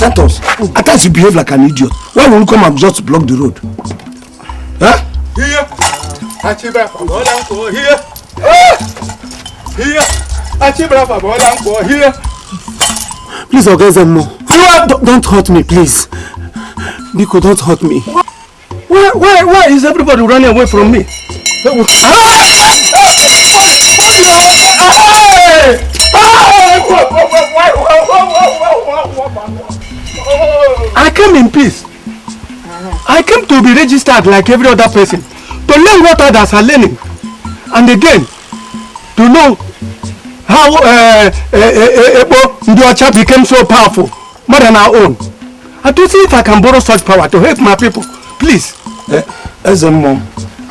Santos, at times you behave like an idiot. Why will you come and just block the road? Huh? Here. Here. Please, Ogezemo. Don't hurt me, please. Biko, don't hurt me. Why is everybody running away from me? I came in peace. I came to be registered like every other person, to learn what others are learning, and again to know how Igbo became so powerful, more than our own, and to see if I can borrow such power to help my people. Please. Ezemo,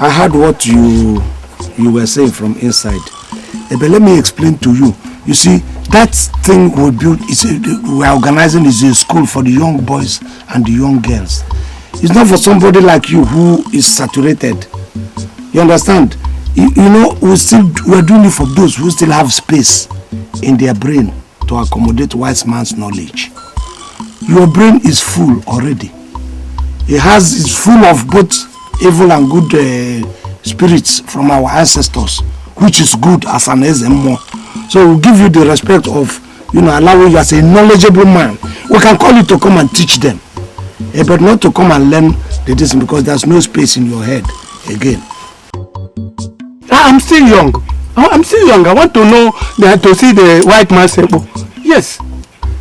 I heard what you were saying from inside. But let me explain to you. You see, that thing we built, we are organizing is a school for the young boys and the young girls. It's not for somebody like you who is saturated. You understand? You know, we're doing it for those who still have space in their brain to accommodate wise man's knowledge. Your brain is full already. It's full of both evil and good spirits from our ancestors, which is good as an SMO. So we'll give you the respect of, allowing you as a knowledgeable man. We can call you to come and teach them, but not to come and learn the distance, because there's no space in your head again. I'm still young. I want to know to see the white man symbol. Yes.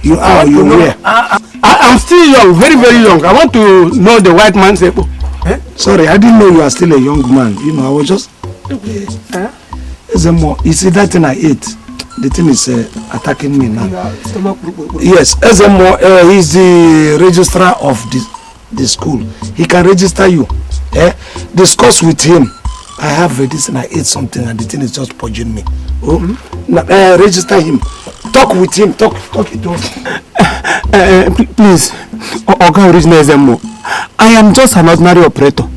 You are. You were. I'm still young, very, very young. I want to know the white man symbol. Eh? Sorry, I didn't know you are still a young man. I was just. Ezemo, you see that thing I ate? The thing is attacking me now. Yes, Ezemo, he's the registrar of the school. He can register you. Discuss with him. I have this and I ate something and the thing is just purging me. Register him. Talk with him. Talk it over. Please, Oga Original Ezemo, I am just an ordinary operator.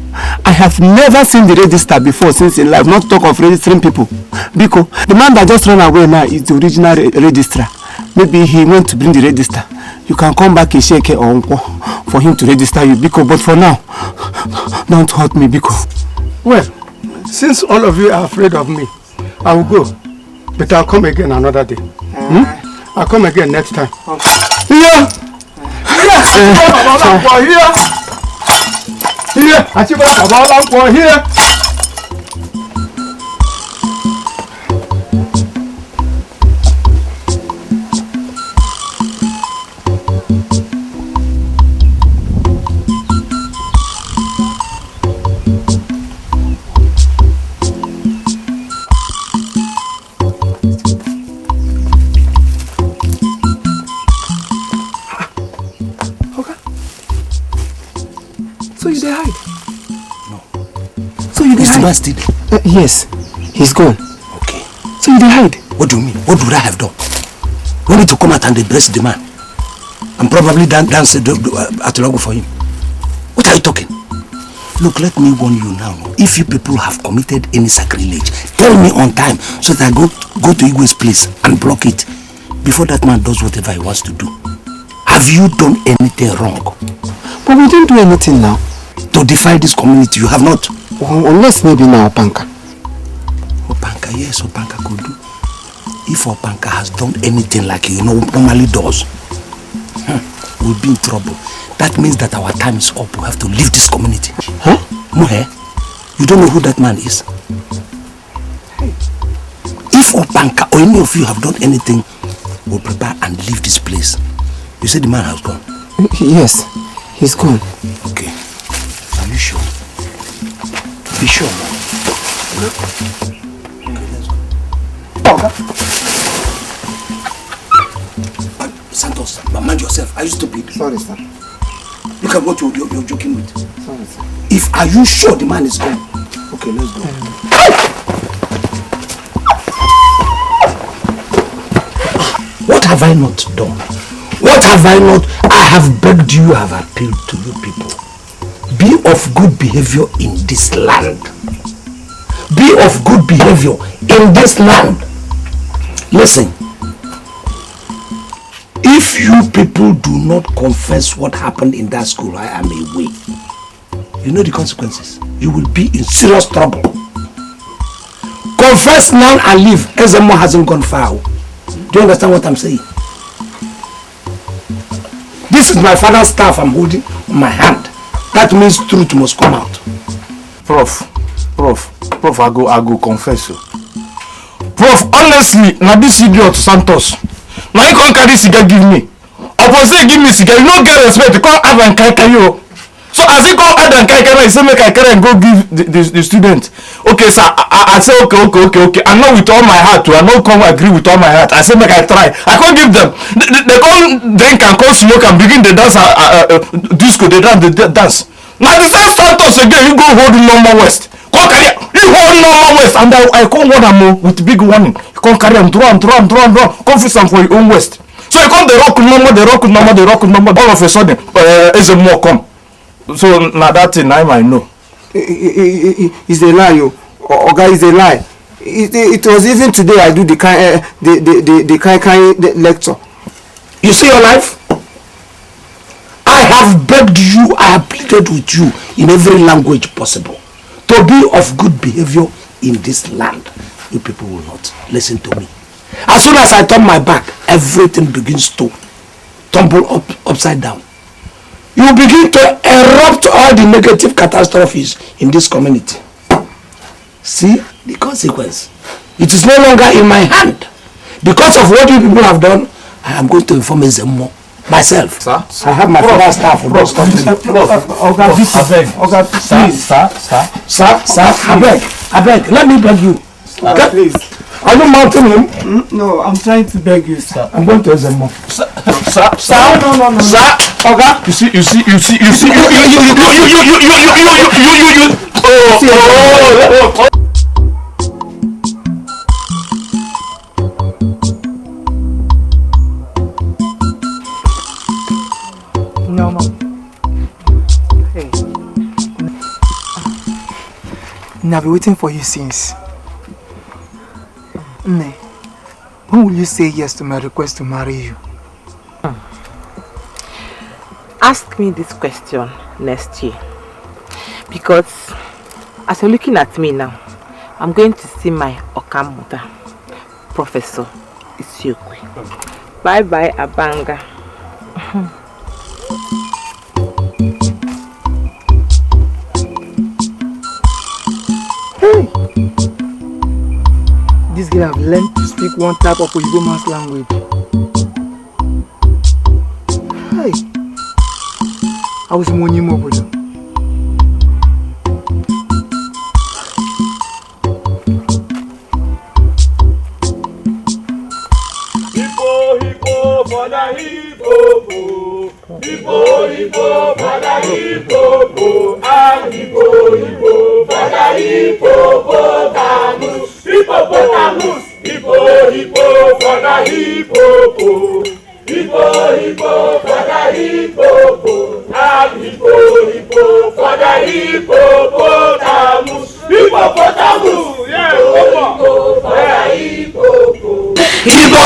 I have never seen the register before since in life, not to talk of registering people. Because the man that just ran away now is the original registrar. Maybe he went to bring the register. You can come back and shake it or for him to register you, Biko. But for now, don't hurt me, Biko. Well, since all of you are afraid of me, I will go. But I'll come again another day. I'll come again next time. Here! Here! Here! Still? Yes, he's gone. Okay. So you hide? What do you mean? What would I have done? We need to come out and embrace the man. And probably dance at Atulago for him. What are you talking? Look, let me warn you now. If you people have committed any sacrilege, tell me on time so that I go to Igwe's place and block it before that man does whatever he wants to do. Have you done anything wrong? But we didn't do anything now. To defy this community, you have not. Unless maybe now Opanka. Opanka, yes, Opanka could do. If Opanka has done anything like normally does, we'll be in trouble. That means that our time is up. We have to leave this community. Huh? Mohe, you don't know who that man is? If Opanka or any of you have done anything, we'll prepare and leave this place. You said the man has gone? Yes, he's gone. Okay. Are you sure? Be sure. Santos, mind yourself. Are you stupid? Sorry, sir. Look at what you're joking with. Sorry, sir. Are you sure the man is gone? Okay, let's go. What have I not done? What have I not? I have begged you, I have appealed to you people. Be of good behavior in this land. Be of good behavior in this land. Listen. If you people do not confess what happened in that school, I am away. You know the consequences. You will be in serious trouble. Confess now and leave. Ezemo hasn't gone far. Do you understand what I'm saying? This is my father's staff I'm holding in my hand. That means truth must come out. Prof, I go confess you. Prof, honestly, now this idiot Santos, now you can't carry cigar give me. Opposite give me cigar, you don't get respect, you can't have and carry you. So as he come add and carry, he say make I carry and go give the student. Okay, sir, I say okay. I know with all my heart, I know come agree with all my heart. I say make I try. I can't give them. They come drink and come smoke and begin the dance, disco, they dance. Now the same Santos again, you go hold number west. Come carry, you hold number west, and I come warn them with big warning. You come carry and draw. Come fix them for your own west. So you come the rock number. All of a sudden, is a more come. So now that thing I might know. It's a lie, yo. Oga, is a lie. It was even today I do the kind lecture. You see your life? I have begged you, I have pleaded with you in every language possible to be of good behavior in this land. You people will not listen to me. As soon as I turn my back, everything begins to tumble upside down. You begin to erupt all the negative catastrophes in this community. See the consequence. It is no longer in my hand. Because of what you people have done, I am going to inform Ezemo myself. Sir? I have my father's staff for those company. Oga, please. Sir, I beg. Let me beg you. Oga, please. Are you mounting him? No, I'm trying to beg you, sir. I'm going to Ezemo. Sir, no. Sir, Oga, you see. Oh. No, hey. I've been waiting for you since. Nne, when will you say yes to my request to marry you? Ask me this question next year. Because as you're looking at me now, I'm going to see my Okamuta, Professor Isiokwe. Bye-bye, Abanga. Hey! This girl have learned to speak one type of Igbo man's language. Hey! I was money mobile. Hippo for the hippo. Hippo for the hippo. And hippo for the hippopotamus. Hippopotamus. Hippo for the hippo. Hippo for the hippo. And hippo for the hippopotamus. Hippopotamus. Yeah, hippo for the hippo. Hippo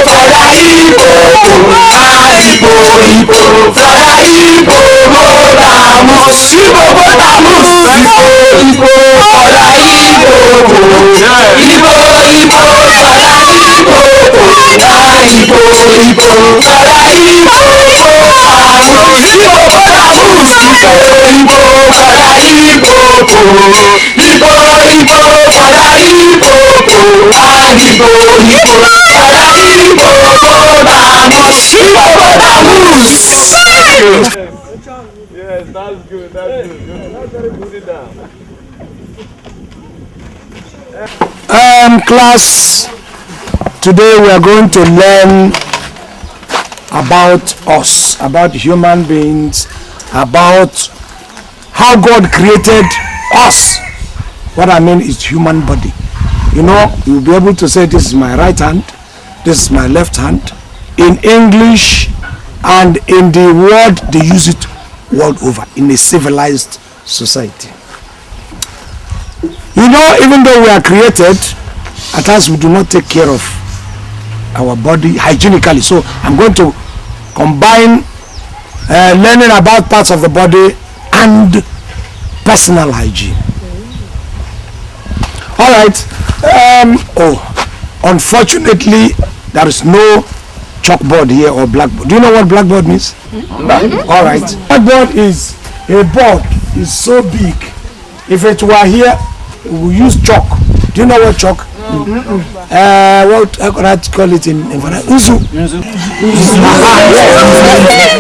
for the hippo, hippo for the hippopotamus, hippopotamus, hippo for the hippo, hippo for the hippo, hippo for the hippopotamus, hippopotamus, hippo for the hippo, hippo for the hippo, and hippo Yes, that's good. Put it down. Class, today we are going to learn about us, about human beings, about how God created us. What I mean is human body. You know, you'll be able to say this is my right hand, this is my left hand, in English, and in the world they use it world over, in a civilized society. You know, even though we are created, at times we do not take care of our body hygienically. So I'm going to combine learning about parts of the body and personal hygiene. All right. Unfortunately, there is no chalkboard here or blackboard. Do you know what blackboard means? All right. Blackboard is a board. It's so big. If it were here, we use chalk. Do you know what chalk? What I could call it in Uzu.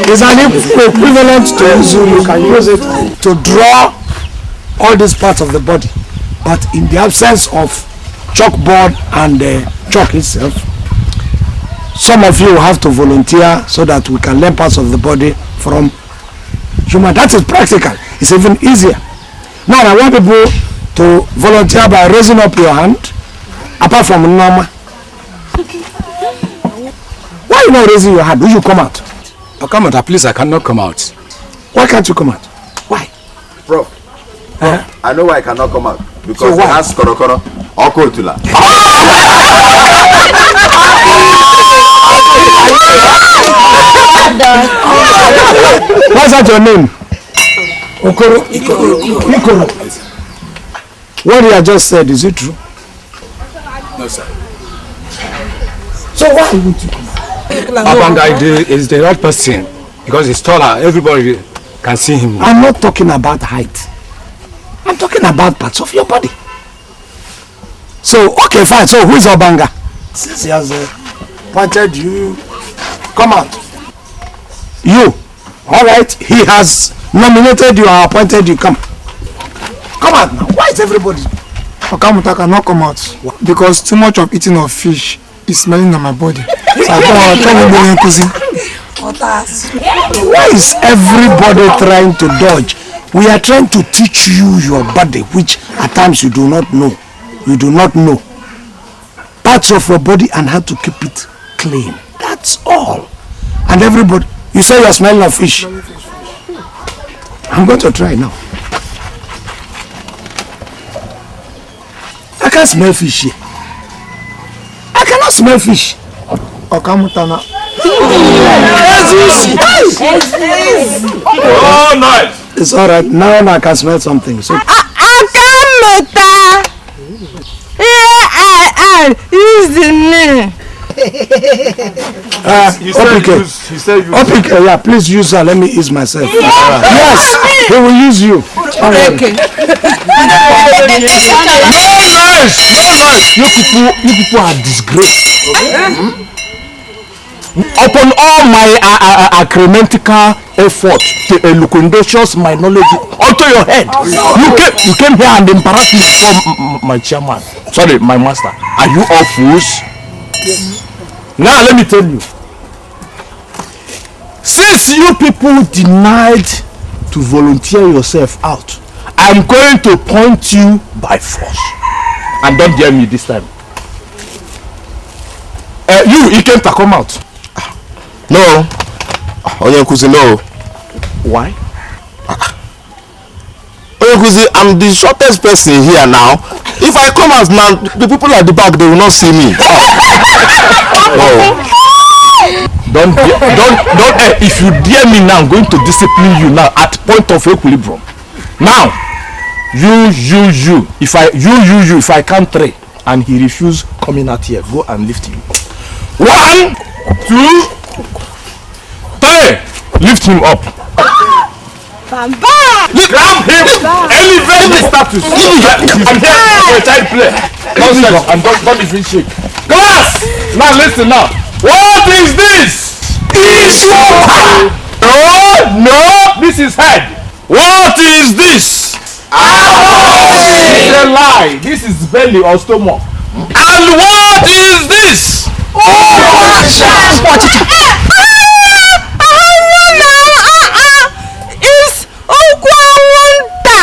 It's an equivalent to Uzu. You can use it to draw all these parts of the body. But in the absence of chalkboard and chalk itself, some of you have to volunteer so that we can learn parts of the body from human. That is practical. It's even easier. Now I want people to volunteer by raising up your hand. Apart from Norma. Why are you not raising your hand? Will you come out? I'll come out, please. I cannot come out. Why can't you come out? Why? Prof, I know why I cannot come out. Because So he why? has korokoro or kotula. What's that your name? Okoro. Ikoro. What you have just said, is it true? No, sir. So why would you come out? Abanga is the right person because he's taller. Everybody can see him. I'm not talking about height. I'm talking about parts of your body. So, okay, fine. So, who is Obanga? Since he has pointed you, come out. You. All right. He has nominated you and appointed you. Come. Come out now. Why is everybody? Okamuta cannot come out because too much of eating of fish is smelling on my body. So I don't Why is everybody trying to dodge? We are trying to teach you your body, which at times you do not know. You do not know parts of your body and how to keep it clean. That's all. And everybody, you say you're smelling of fish. I'm going to try now. I can't smell fish here. I cannot smell fish. Okamuta na. Oh, nice. It's all right. Now I can smell something. So Akamuta. Use the name. Opike, yeah, please use her. Let me ease myself. Yes, he will use you. All right. You people are disgraced. Upon all my acromatical effort to elucidations my knowledge onto your head, you came here and embarrassed me from my chairman. Sorry, my master. Are you all fools? Yes. Now let me tell you. Since you people denied to volunteer yourself out, I'm going to point you by force. And don't dare me this time. You came to come out. No. Onyenkuzi, no. Why? Onyenkuzi, I'm the shortest person here now. If I come out now, the people at the back, they will not see me. Oh. Don't if you dare me now, I'm going to discipline you now at point of equilibrium. Now, you if I can't try and he refuse coming out here, go and lift him. 1, 2, 3. Lift him up. Grab him. Elevate the status. I'm here for a child play. Nonsense. And don't even shake. Class. Now listen now. What is this? No, this is head. What is this? It's a lie. This is belly or stomach. And what is this? It's Okwawunta.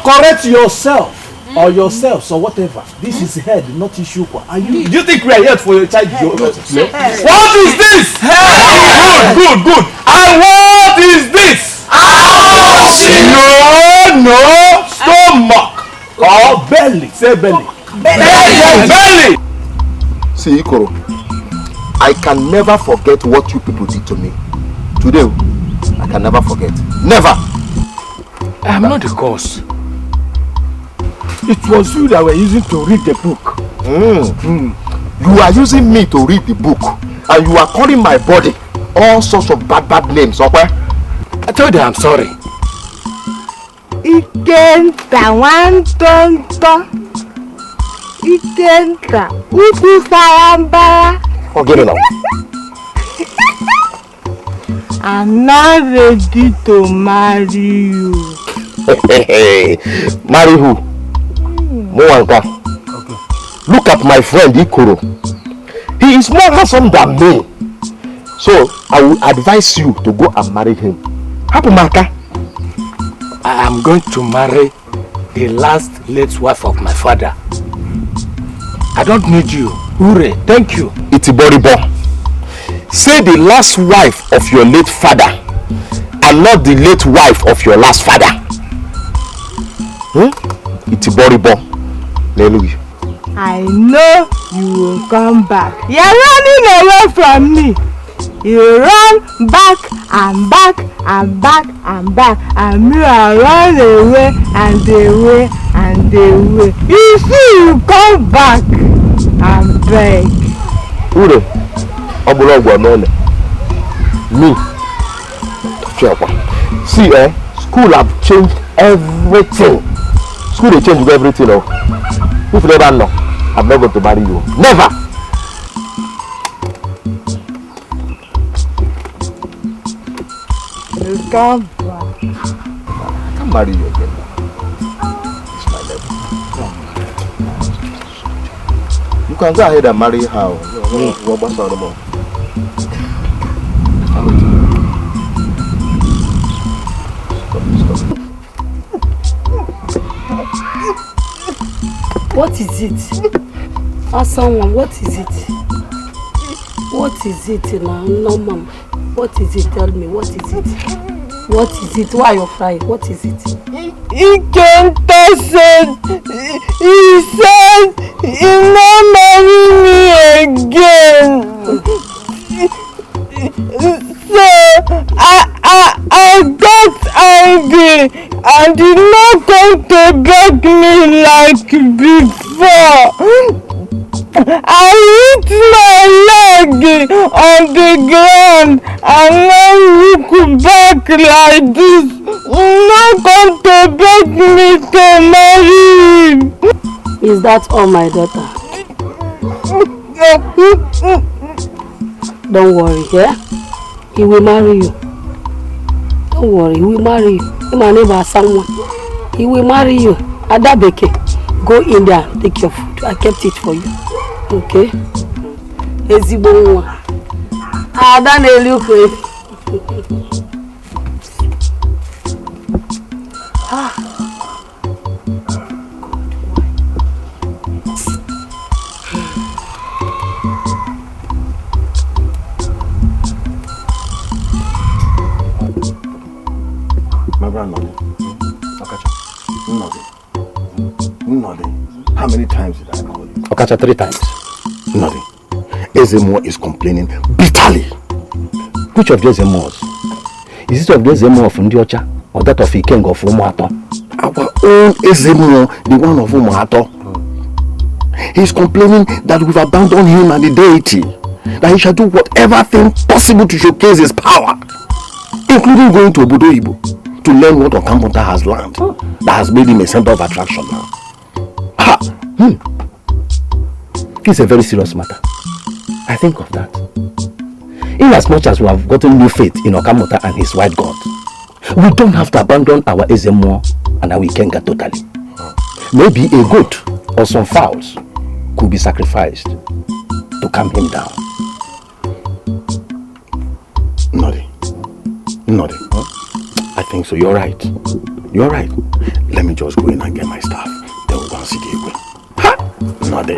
Correct yourself or yourselves or whatever. This is head, not Ishukwa. Are you? Do you think we are here for your child? What is this? Good. And what is this? No, stomach. Or belly. Say belly. Belly. See, Ikoro, I can never forget what you people did to me. Today, I can never forget. Never. I am not the cause. It was you that were using to read the book. You are using me to read the book, and you are calling my body all sorts of bad names, okay? I told you I'm sorry. Ikenta one tonto. Ikenta uku sayambara. Forget it now. I'm not ready to marry you. Marry who? Moanka. Okay. Look at my friend Ikoro. He is more handsome than me. So I will advise you to go and marry him. Hapumaka. I am going to marry the last late wife of my father. I don't need you. Ure, thank you. Itiboribo. Say the last wife of your late father and not the late wife of your last father. Itiboribo. Hallelujah. I know you will come back. You're running away from me. You run back and back and back and back, and you are run away and away and away. You see, you come back and beg. Ure, me. See, school have changed everything. School they changed everything. If you never know, I'm not going to marry you. Never. You come back. I can't marry you again. It's my level. You can go ahead and marry her. What is it? Ask someone, what is it? What is it now? No, ma'am. What is it? Tell me, what is it? What is it? Why are you crying? What is it? Ikenta said, he said, he not marry me again. So I got angry and did not come to beg me like before. I hit my leg on the ground and now look back like this. Not come to beg me to marry him. Is that all, my daughter? Don't worry, yeah? He will marry you. Don't worry, he will marry you. He my neighbor, someone. He will marry you. Adabeke, go in there, take your food. I kept it for you. Okay? Ezigbo nwa. Ada na-eli ukwe. My grandmother. Nothing. How many times did I call you? Okacha, 3 times. Nothing. Ezemo is complaining bitterly. Which of the Ezemos? Is it of the Ezemo of Ndiocha or that of Ikengo of Umuato? Our own Ezemo, the one of Umuato. He's complaining that we've abandoned him and the deity. That he shall do whatever thing possible to showcase his power. Including going to Obodo Igbo to learn what Okamponta has learned. That has made him a center of attraction now. It's a very serious matter. I think of that. In as much as we have gotten new faith in Okamuta and his white god, we don't have to abandon our Ezemo and our Ikenga totally. Maybe a goat or some fowls could be sacrificed to calm him down. Nothing. I think so. You're right. Let me just go in and get my stuff. Then we'll go and see the Igwe. Nothing.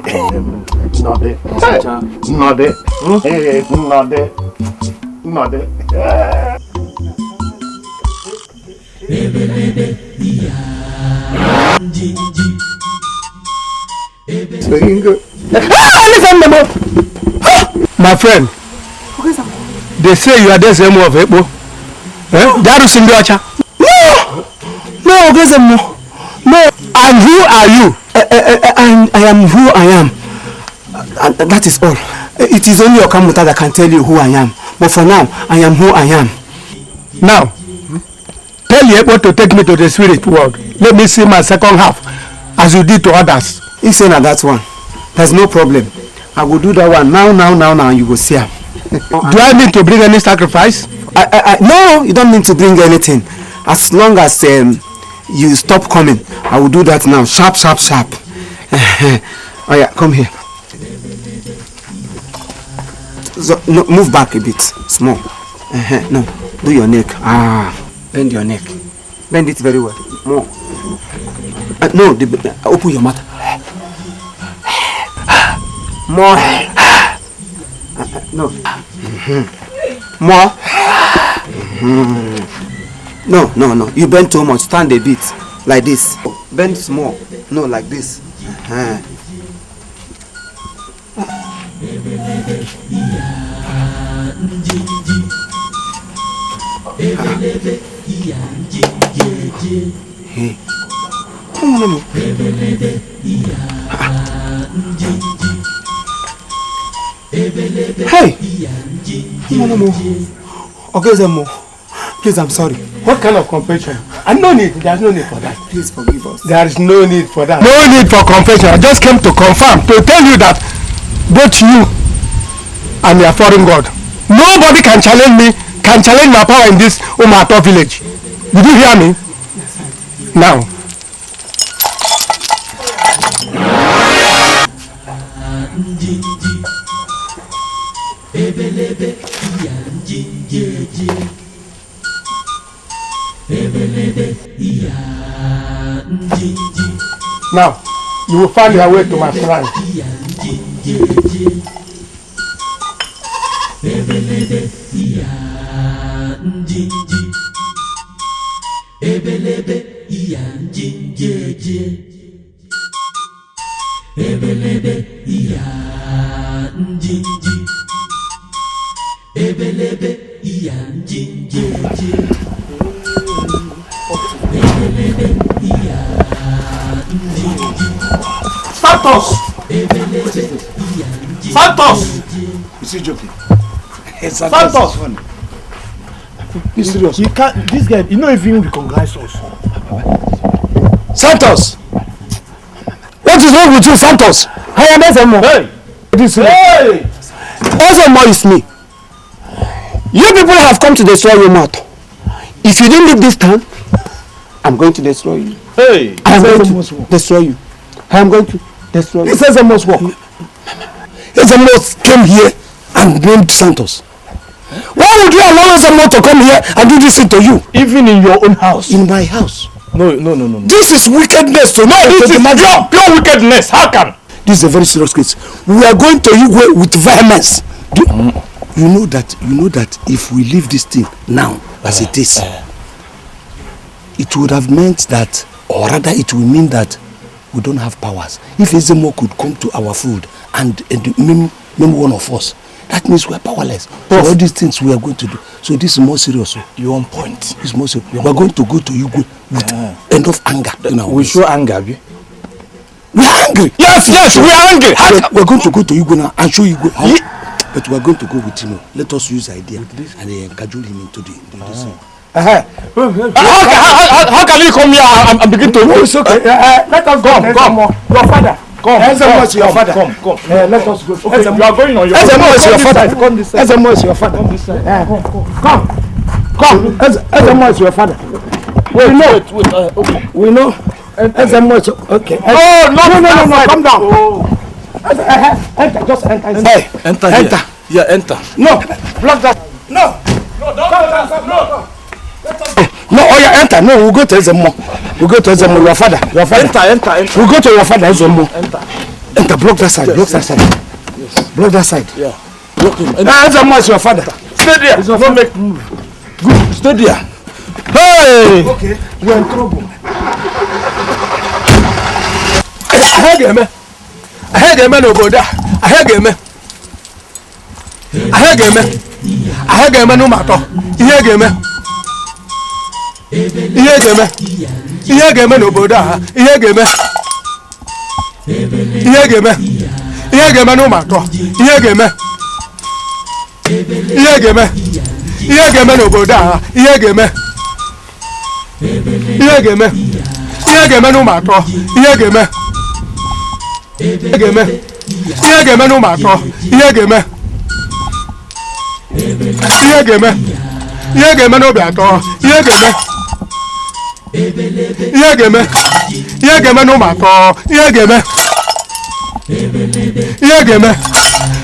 My friend, they say you are the same of Igbo. That is in the Ocha. No, no. And who are you? I am who I am. And that is all. It is only Okamuta that can tell you who I am. But for now, I am who I am. Now, tell Igbo to take me to the spirit world. Let me see my second half, as you did to others. You say that one. There's no problem. I will do that one now. You will see her. Do I need to bring any sacrifice? No, you don't need to bring anything. As long as you stop coming, I will do that now. Sharp. Oh yeah, come here. So, no, move back a bit, small. No, do your neck. Bend your neck. Bend it very well. More. No, open your mouth. More. No. More. No. You bend too much. Stand a bit. Like this. Bend small. No, like this. Hey. Come on. Hey. Okay, Zemo. Please, I'm sorry. What kind of confession? And no need. There's no need for that. Please forgive us. There is no need for that. No need for confession. I just came to confirm, to tell you that both you and your foreign god, nobody can challenge me, can challenge my power in this Umato village. Did you hear me? Yes, I did. Now. Now, you will find your way to my shrine. Santos! Is he joking? Santos! He's serious. You can't. This guy, you know, even recognize us. Santos! What is wrong with you, Santos? I am Ezemo. Hey! Hey! Ezemo is me. You people have come to destroy your mouth. If you didn't leave this town, I'm going to destroy you. Hey! I'm going to destroy you. I am going to destroy you. This is Ezemo's work. Ezemo came here and blamed Santos. Why would you allow Ezemo to come here and do this thing to you? Even in your own house. In my house. No. This is wickedness to me. This is pure wickedness. How can? This is a very serious case. We are going to Igbo with vehemence. You know that if we leave this thing now as it is, it would have meant that, or rather it will mean that we don't have powers. If Ezemo could come to our food and name one of us, that means we are powerless. So all these things we are going to do. So this is more serious. You're on point. It's more serious. We are going to go to Igbo with enough anger. We show anger, be? We are angry. Yes, we are angry. We are going to go to Igbo now and show Igbo how. But we are going to go with him. Let us use idea and cajole him into the this thing. How can you come here and begin to? It's okay. Let us go. Come. Your father. Come. Ezemo is your father. Come. Let us go. Okay, you are going on your. Ezemo is your father. Ezemo is your father. Come. Ezemo is your father. Wait. We know. Ezemo is okay. Oh no! Come down. Oh. Enter. Just enter. Hey, enter. Yeah, enter. No. Block that. No. No, oh yeah, enter. No, we'll go to Ezemo. Your father. Enter. We'll go to your father, Ezemo. Enter. Block that side. Yes. Block that side. Yeah. Block him. Ezemo is your father. Stay there. Don't make move. Good. Stay there. Hey. Okay. You're in trouble. Ahịa ga-eme n'obodo a. Ahịa ga-eme. Ahịa ga-eme. Ahịa ga-eme n'ụmụ atọ. Ihe ga-eme. Ihe ga-eme. Ihe ga-eme n'obodo a. Ihe ga-eme. Ihe ga-eme. Ihe ga-eme n'ụmụ atọ. Ihe ga-eme. Ihe ga-eme. Ihe ga-eme n'obodo a. Ihe ga-eme. Ihe ga-eme. Ihe ga-eme n'ụmụ atọ. Ihe ga-eme. Ihe ga-eme. Ihe ga-eme n'ụmụ atọ. Ihe ga-eme. Ihe ga-eme. Ihe ga-eme n'obi atọ. Ihe ga-eme. Ihe ga-eme. Ihe ga-eme n'ụmụ atọ. Ihe ga-eme. Ihe ga-eme.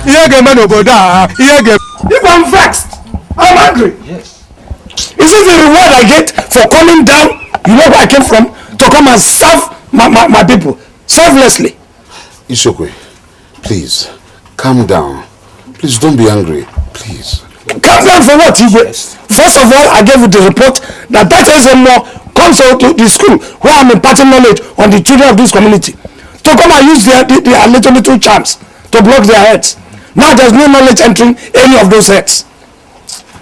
Ihe ga-eme n'obodo a. Ihe ga-eme. If I'm vexed, I'm angry. Yes. Is this the reward I get for coming down? You know where I came from? To come and serve my people selflessly. Isokwe, please, calm down. Please don't be angry. Please. Calm down for what, Igwe? First of all, I gave you the report that SMO comes out to the school where I'm imparting knowledge on the children of this community to come and use their little charms to block their heads. Now there's no knowledge entering any of those heads.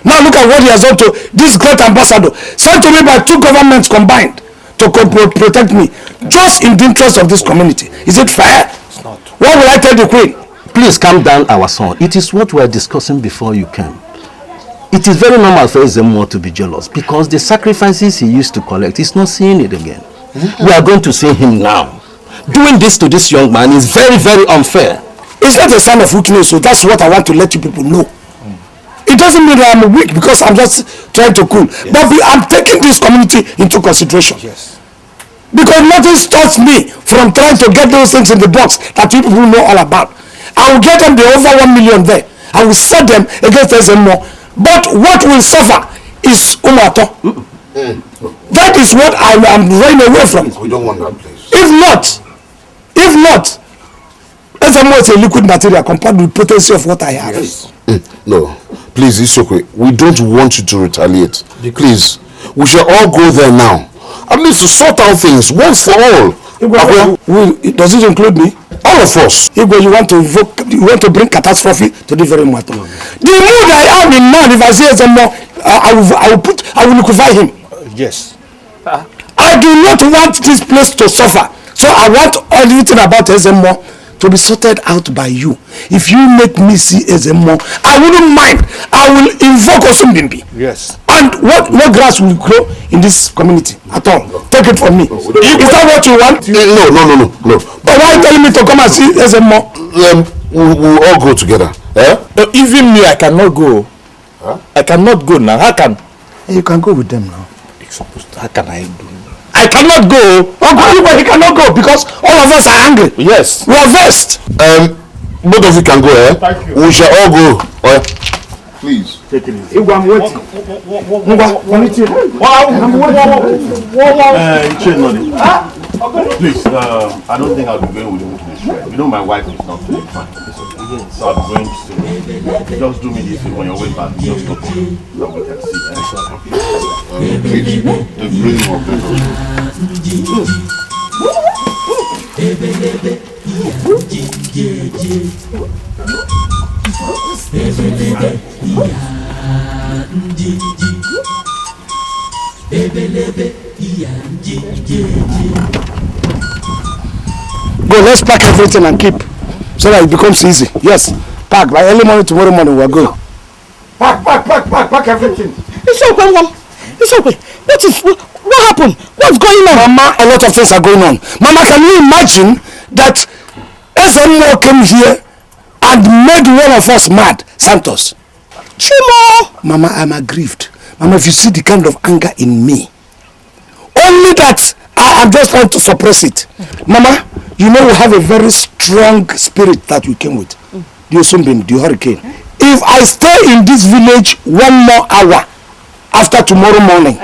Now look at what he has done to this great ambassador, sent to me by 2 governments combined to protect me, just in the interest of this community. Is it fair? It's not. What will I tell the Queen? Please calm down, our son. It is what we were discussing before you came. It is very normal for Ezemo to be jealous because the sacrifices he used to collect, he's not seeing it again. We are going to see him now. Doing this to this young man is very, very unfair. It's not a sign of weakness, so that's what I want to let you people know. It doesn't mean that I'm weak because I'm just trying to cool. Yes. But I'm taking this community into consideration. Yes. Because nothing stops me from trying to get those things in the box that you people know all about. I will get them the over 1 million there. I will set them against SMO. But what will suffer is Umato. That is what I'm running away from. We don't want that place. If not, SMO is a liquid material compared with the potency of what I have. Yes. No, please, Isokwe, we don't want you to retaliate. Please, we shall all go there now. At least to sort out things once for all. Igwe, does it include me? All of us. Igwe, you want to bring catastrophe to the very matter. The mood I am in now, if I see SMO, I will liquefy him. Yes. I do not want this place to suffer. So I want everything about SMO to be sorted out by you. If you make me see SMO, I wouldn't mind. I will invoke Osumbimbi. Yes. And what grass will grow in this community at all? Take it from me. Is that what you want? No. But why telling me to come and see SMO? We'll all go together. Even me, I cannot go. Huh? I cannot go now. How can? You can go with them now. How can I do? I cannot go. He cannot go because all of us are angry. Yes. We are vexed. Both of you can go, eh? Thank you. We shall all go. Please. Take it easy. I'm waiting. Please, I don't think I'll be going with you to this shrine. You know my wife is not feeling fine. So I'm going to just do me this on your way back. Just talk to you. Then we can see. Please, bring more people. Go, let's pack everything and keep so that it becomes easy. Yes, pack. By early morning tomorrow morning we'll go. Pack everything. It's okay. What happened? What's going on? Mama, a lot of things are going on. Mama, can you imagine that SMO came here and made one of us mad, Santos? Chimo! Mama, I'm aggrieved. Mama, if you see the kind of anger in me, only that I am just trying to suppress it. Mama, you know we have a very strong spirit that we came with. The Osumbin, the hurricane. If I stay in this village 1 more hour after tomorrow morning,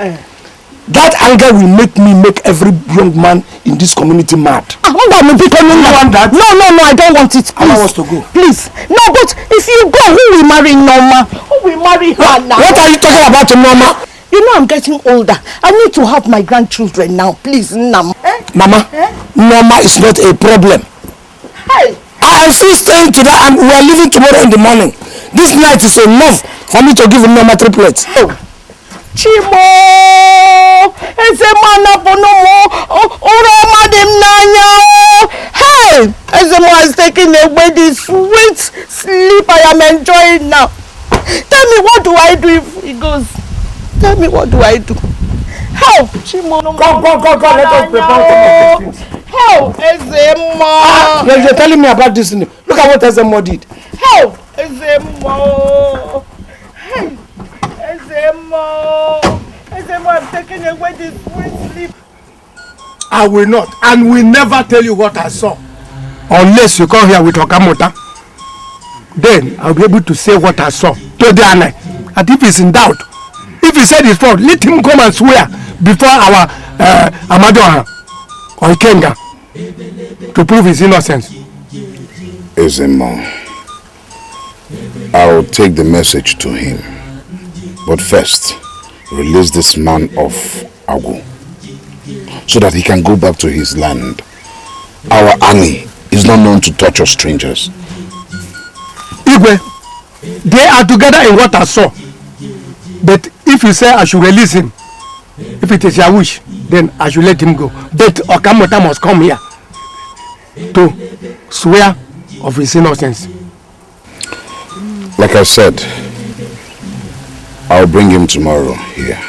that anger will make me make every young man in this community mad. No, I don't want it. I want to go. Please. No, but if you go, who will marry Norma? Who will marry her now? What are you talking about, Norma? You know I'm getting older. I need to have my grandchildren now. Please, Nam. Mama, Norma is not a problem. Hey. I still staying to that, and we are leaving tomorrow in the morning. This night is enough for me to give him normal triplets. Oh. Chimo! Eze mana ponomo! Oro madim nanya! Hey! Eze mo is taking away the sweet sleep I am enjoying now. Tell me, what do I do if he goes? Tell me, what do I do? How? Chimo no. Come, let us prepare some of these things. How? Ezemo! You're telling me about this. Look at what Ezemo did. How? Ezemo! Hey! Ezemo! Ezemo, I'm taking away this sweet sleep. I will not, and will never tell you what I saw. Unless you come here with Okamota. Then I'll be able to say what I saw to the eye. And if he's in doubt, if he said it's false, let him come and swear before our Amadoha or Ikenga to prove his innocence. Ezemo, I'll take the message to him. But first, release this man of Agu so that he can go back to his land. Our Ani is not known to torture strangers. Igwe, they are together in what I saw. But if you say I should release him, if it is your wish, then I should let him go. But Okamota must come here to swear of his innocence. Like I said, I'll bring him tomorrow here.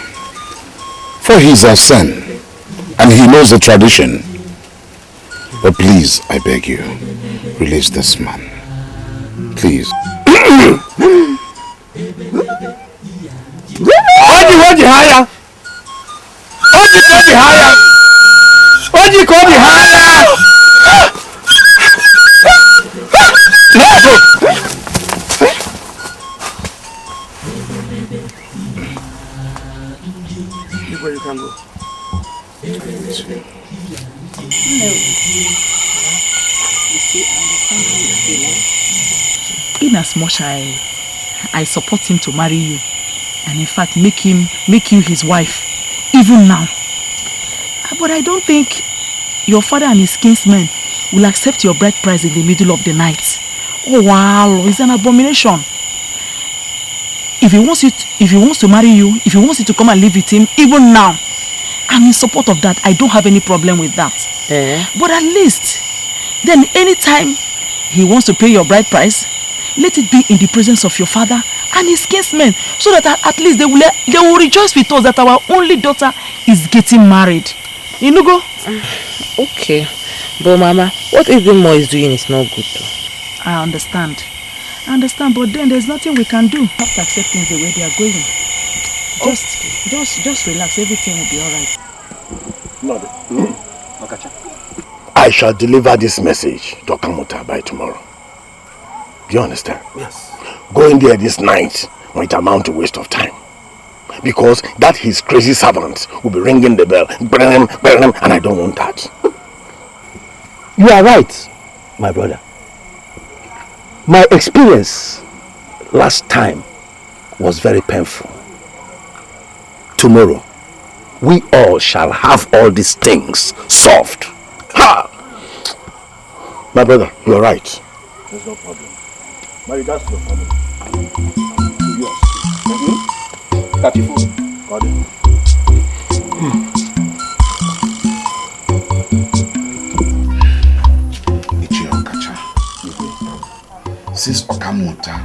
For he's our son, and he knows the tradition. But please, I beg you, release this man. Please. Oji higher. Oji higher. Oji higher. Let's go. Where you can go. In as much I support him to marry you, and in fact make you his wife, even now. But I don't think your father and his kinsmen will accept your bride price in the middle of the night. Oh wow, it's an abomination. If he wants to marry you, if he wants you to come and live with him, even now, I'm in support of that. I don't have any problem with that. But at least, then anytime he wants to pay your bride price, let it be in the presence of your father and his kinsmen, so that at least they will rejoice with us that our only daughter is getting married. You know, go. Okay, but Mama, what Ezemo is doing is not good too. I understand, but then there's nothing we can do. We have to accept things the way they are going. Just relax. Everything will be all right. I shall deliver this message to Okamota by tomorrow. Do you understand? Yes. Going there this night might amount to waste of time. Because that his crazy servant will be ringing the bell, and I don't want that. You are right, my brother. My experience last time was very painful. Tomorrow, we all shall have all these things solved. Ha! My brother, you are right. There's no problem. My regards to your family. To yours. Got it. Since Okamota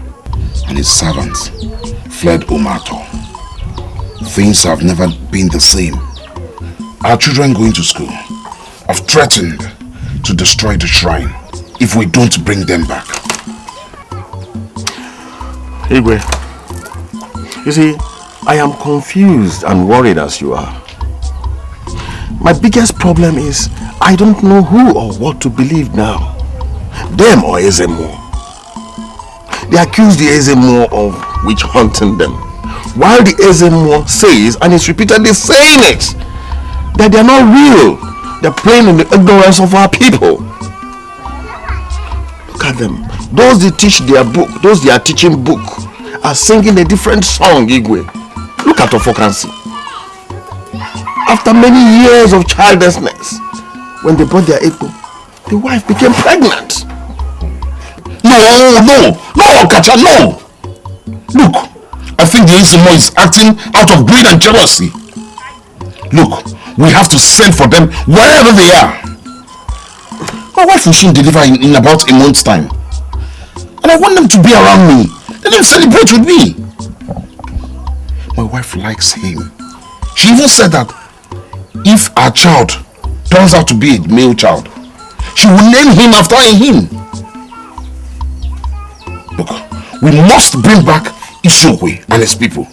and his servants fled Omato, things have never been the same. Our children going to school have threatened to destroy the shrine if we don't bring them back. Igwe, you see, I am confused and worried as you are. My biggest problem is I don't know who or what to believe now. Them or Ezemo. They accuse the Ezemo of witch hunting them, while the Ezemo says, and is repeatedly saying it, that they are not real. They're playing in the ignorance of our people. Look at them. Those they teach their book, those they are teaching book, are singing a different song, Igwe. Look at Ofokansi. After many years of childlessness, when they brought their Igbo, the wife became pregnant. No, Kacha, no. Look, I think the Izimo is acting out of greed and jealousy. Look, we have to send for them wherever they are. My wife will soon deliver in about a month's time. And I want them to be around me. Let them celebrate with me. My wife likes him. She even said that if our child turns out to be a male child, she will name him after him. Look, we must bring back Isokwe and his people.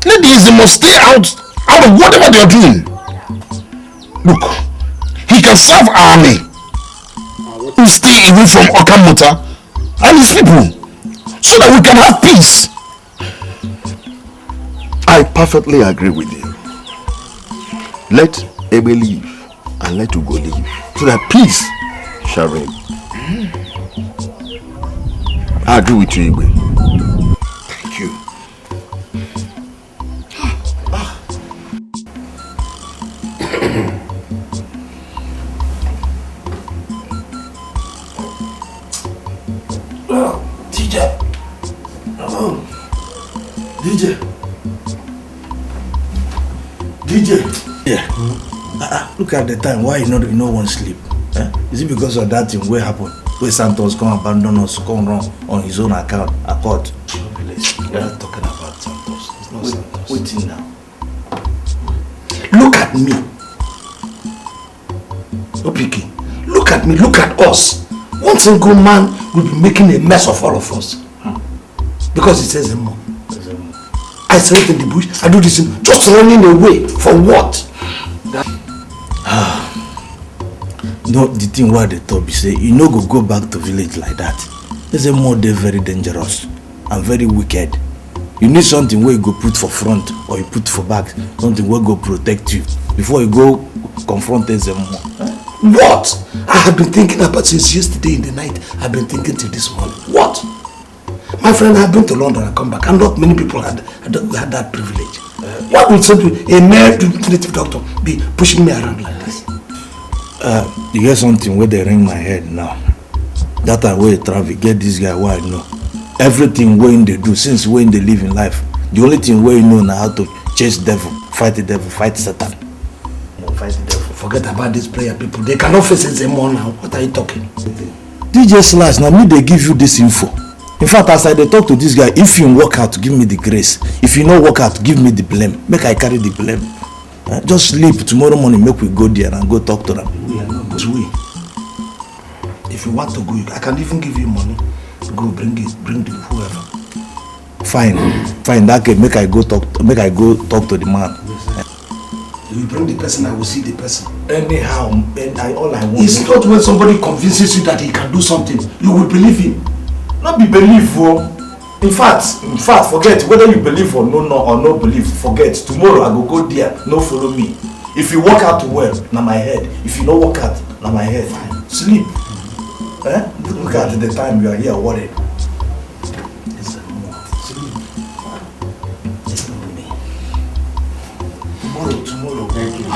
Let the Izimo stay out of whatever they are doing. Look, he can serve our army. We stay away from Okamuta and his people so that we can have peace. I perfectly agree with you. Let Ebe leave and let Ugo leave so that peace shall reign. I agree with you, Ebe. Thank you. DJ. Yeah. Look at the time. Why you no want sleep? Is it because of that thing where happened? Where Santos come abandon us, come wrong on his own account? Accord. We're not talking about Santos. It's not Santos. Waiting now. Look at me. Opiki. Look at me. Look at us. One single man will be making a mess of all of us. Because it says more. I sleep in the bush, I do this, just running away. For what? No, the thing why they told me, say, you no go back to village like that. They say more they're very dangerous and very wicked. You need something where you go put for front or you put for back, something where go protect you before you go confront them more. What? I have been thinking about since yesterday in the night. I've been thinking till this morning. What? My friend, I've been to London and come back, and not many people had that privilege. Why would a native doctor be pushing me around like this? You get something where they ring my head now. That I way travel, get this guy where I know. Everything when they do, since when they live in life, the only thing where you know now how to chase devil, fight Satan. No, fight the devil. Forget about this player people. They cannot face it anymore now. What are you talking? DJ Slash, now me they give you this info. In fact, as I talk to this guy, if you work out, give me the grace. If you no work out, give me the blame. Make I carry the blame. Just sleep. Tomorrow morning, make we go there and go talk to them. We are not going. If you want to go, I can even give you money. Go bring the whoever. Fine. That can make I go talk to the man. You bring the person, I will see the person. Anyhow, all I want. It's not when somebody convinces you that he can do something, you will believe him. Not be believe for. In fact, forget whether you believe or no believe. Forget. Tomorrow I go there. No follow me. If you work out well, na my head. If you no work out, na my head. Fine. Sleep. Look at the time you are here worried. Sleep. Tomorrow. Thank you.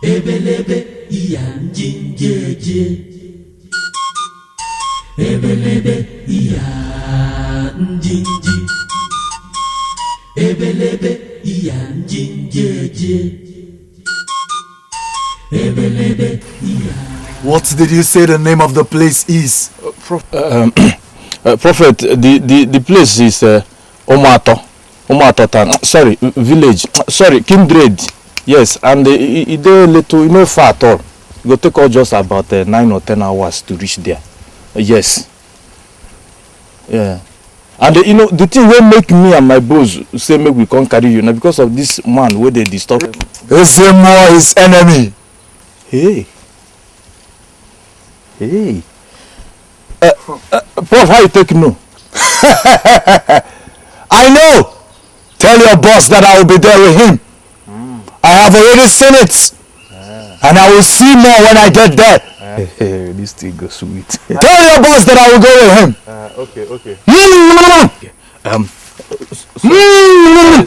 Ebelebe iya njinjeje. Ebelebe iya njinji. Ebelebe iya njinjeje. Ebelebe iya. What did you say the name of the place is? Prophet, the place is Omato town. Sorry, village. Sorry, Kindred. Yes, and it little, far at all. It will take us just about 9 or 10 hours to reach there. Yes. Yeah. And the thing will make me and my boss say make we can't carry you now because of this man where they disturb. Ezemo is enemy. Hey. Hey. Prof, how you take no? I know. Tell your boss that I will be there with him. I have already seen it. And I will see more when I get there. This thing goes sweet. Tell your boss that I will go with him. Okay.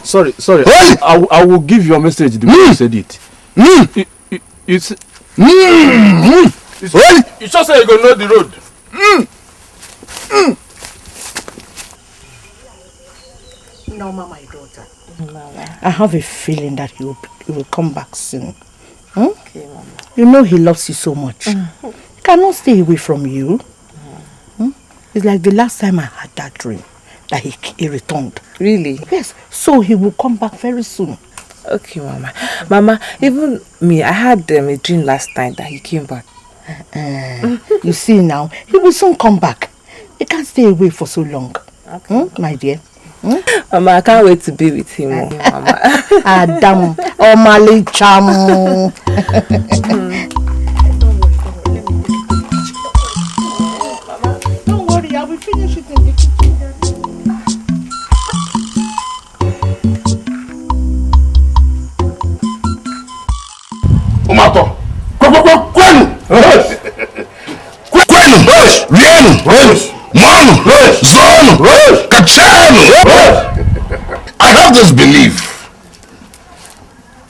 Sorry. I will give you a message the way you said it. You just say you go know the road. Norma, my daughter. I have a feeling that he will come back soon. Okay, Mama. You know he loves you so much. He cannot stay away from you. It's like the last time I had that dream that he returned. Really? Yes. So he will come back very soon. Okay, Mama. Mama, even me, I had a dream last night that he came back. You see now, he will soon come back. He can't stay away for so long. Okay. My dear. Mama, I can't wait to be with him. Mama. Adam, oh Mali Cham. Don't worry, I will finish it in the kitchen. Omato. Kwenu. Rienu. Manu. Zonu. Kachenu. I have this belief.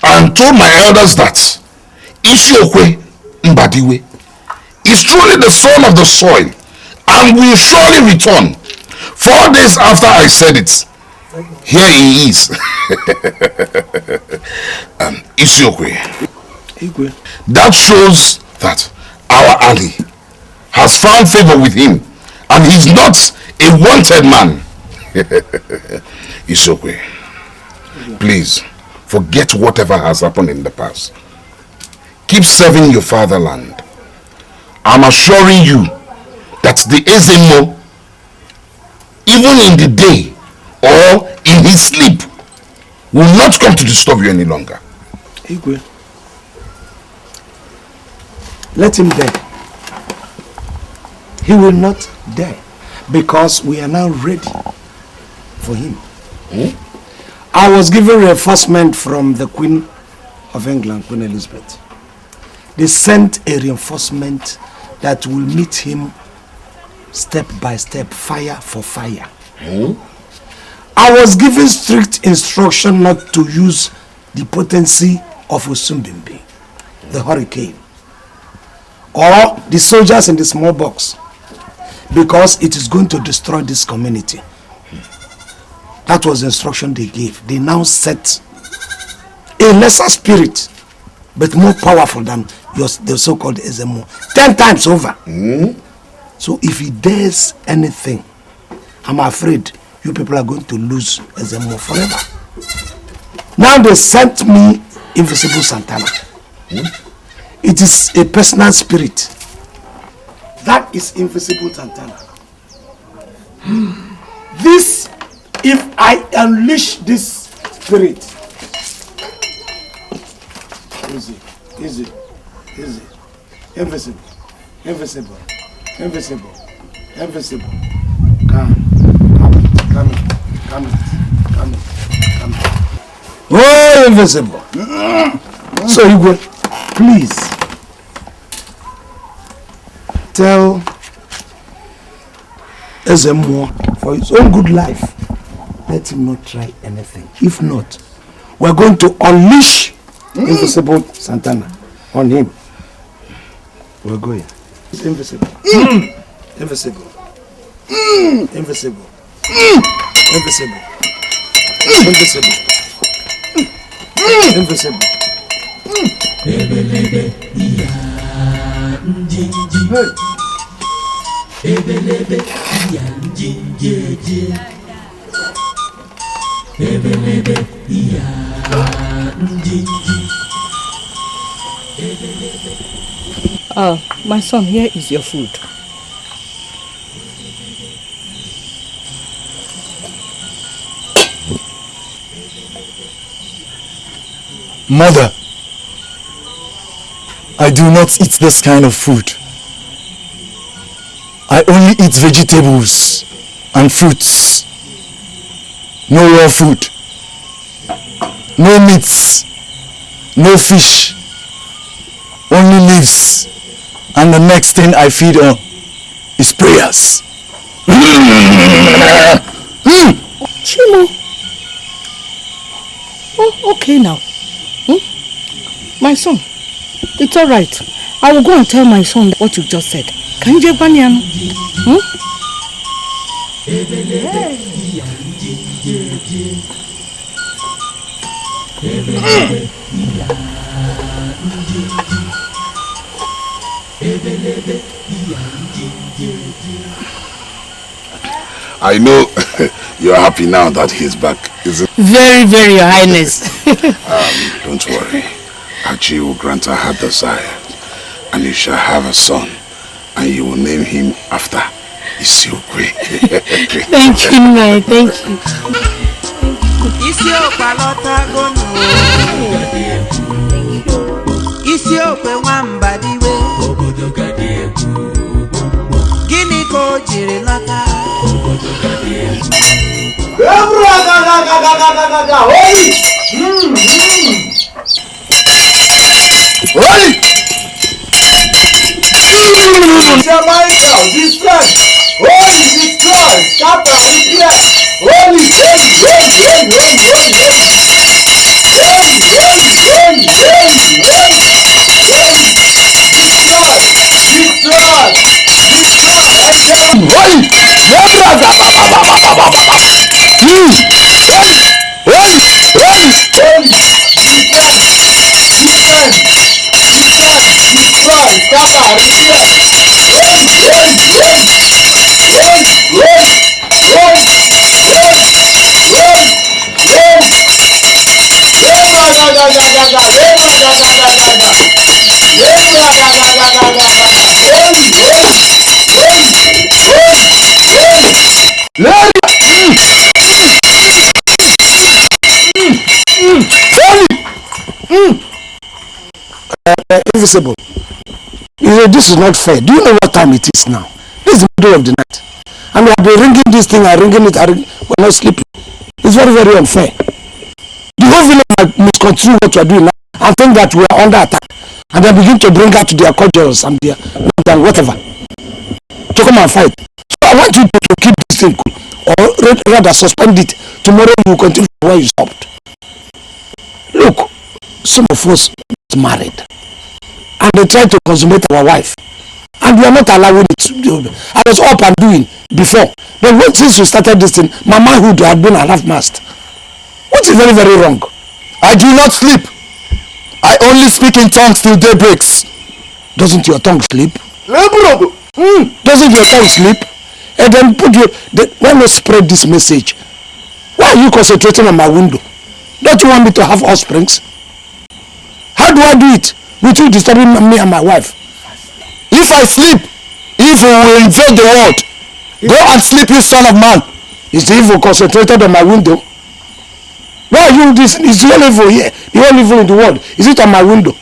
I told my elders that Isiokwe Mbadiwe is truly the son of the soil and will surely return. 4 days after I said it, here he is. Isiokwe. That shows that our Ali has found favor with him and he's not a wanted man. Isiokwe, please forget whatever has happened in the past. Keep serving your fatherland. I'm assuring you that the Ezemo, even in the day or in his sleep, will not come to disturb you any longer. Igwe, let him die. He will not die because we are now ready for him. I was given reinforcement from the Queen of England, Queen Elizabeth. They sent a reinforcement that will meet him step by step, fire for fire. I was given strict instruction not to use the potency of Osumbimbi, the hurricane, or the soldiers in the small box, because it is going to destroy this community. That was the instruction they gave. They now set a lesser spirit, but more powerful than the so-called Ezemo, 10 times over. So if he dares anything, I'm afraid you people are going to lose Ezemo forever. Now they sent me Invisible Santana. It is a personal spirit. That is Invisible Santana. This, if I unleash this spirit, easy. Invisible. Come. Oh, invisible. So you go, please tell Ezemo for his own good life, let him not try anything. If not, we're going to unleash Invisible Santana. on him. We're going. It's invisible. Invisible. Invisible. Invisible. Invisible. Invisible. Ebelebe iya njinji. Ebelebe iya njinjeje. Ebelebe iya njinji. My son, here is your food. Mother, I do not eat this kind of food. I only eat vegetables and fruits. No raw food. No meats. No fish. Only leaves. And the next thing I feed on is prayers. Chimo. Oh, okay now. My son, it's all right. I will go and tell my son what you just said. Can you get banyan? I know you're happy now that he's back, isn't it? Very, very, Your Highness. Don't worry. Achi will grant her heart desire, and you shall have a son, and you will name him after Isiokwe. Thank you, my. Thank you. Isiokwe nwambadiwe obodo gadegwu gini ko jiri lata obodo gadegwu Holy! Jamaica, this time! Holy, this time! Kappa, India! Holy, Invisible. You know, this is not fair. Do you know what time it is now? This is the middle of the night. And we have been ringing this thing and ringing it and we're not sleeping. It's very, very unfair. The whole village might misconstrue what you are doing now and think that we are under attack. And then begin to bring out to their cordials and their whatever to come and fight. So I want you to keep this thing cool, or rather suspend it. Tomorrow you will continue where you stopped. Look, some of us is married and they try to consummate our wife and we are not allowing it to do. I was up and doing before, but since you started this thing, my manhood had been a half-mast, which is very, very wrong. I do not sleep. I only speak in tongues till day breaks. Doesn't your tongue sleep? Doesn't your tongue sleep? And then why not spread this message? Why are you concentrating on my window? Don't you want me to have offsprings? How do I do it with you disturbing me and my wife? If I sleep, evil will invade the world. Go and sleep, you son of man. Is the evil concentrated on my window? Why are you this? Is the only evil here? The only evil in the world? Is it on my window?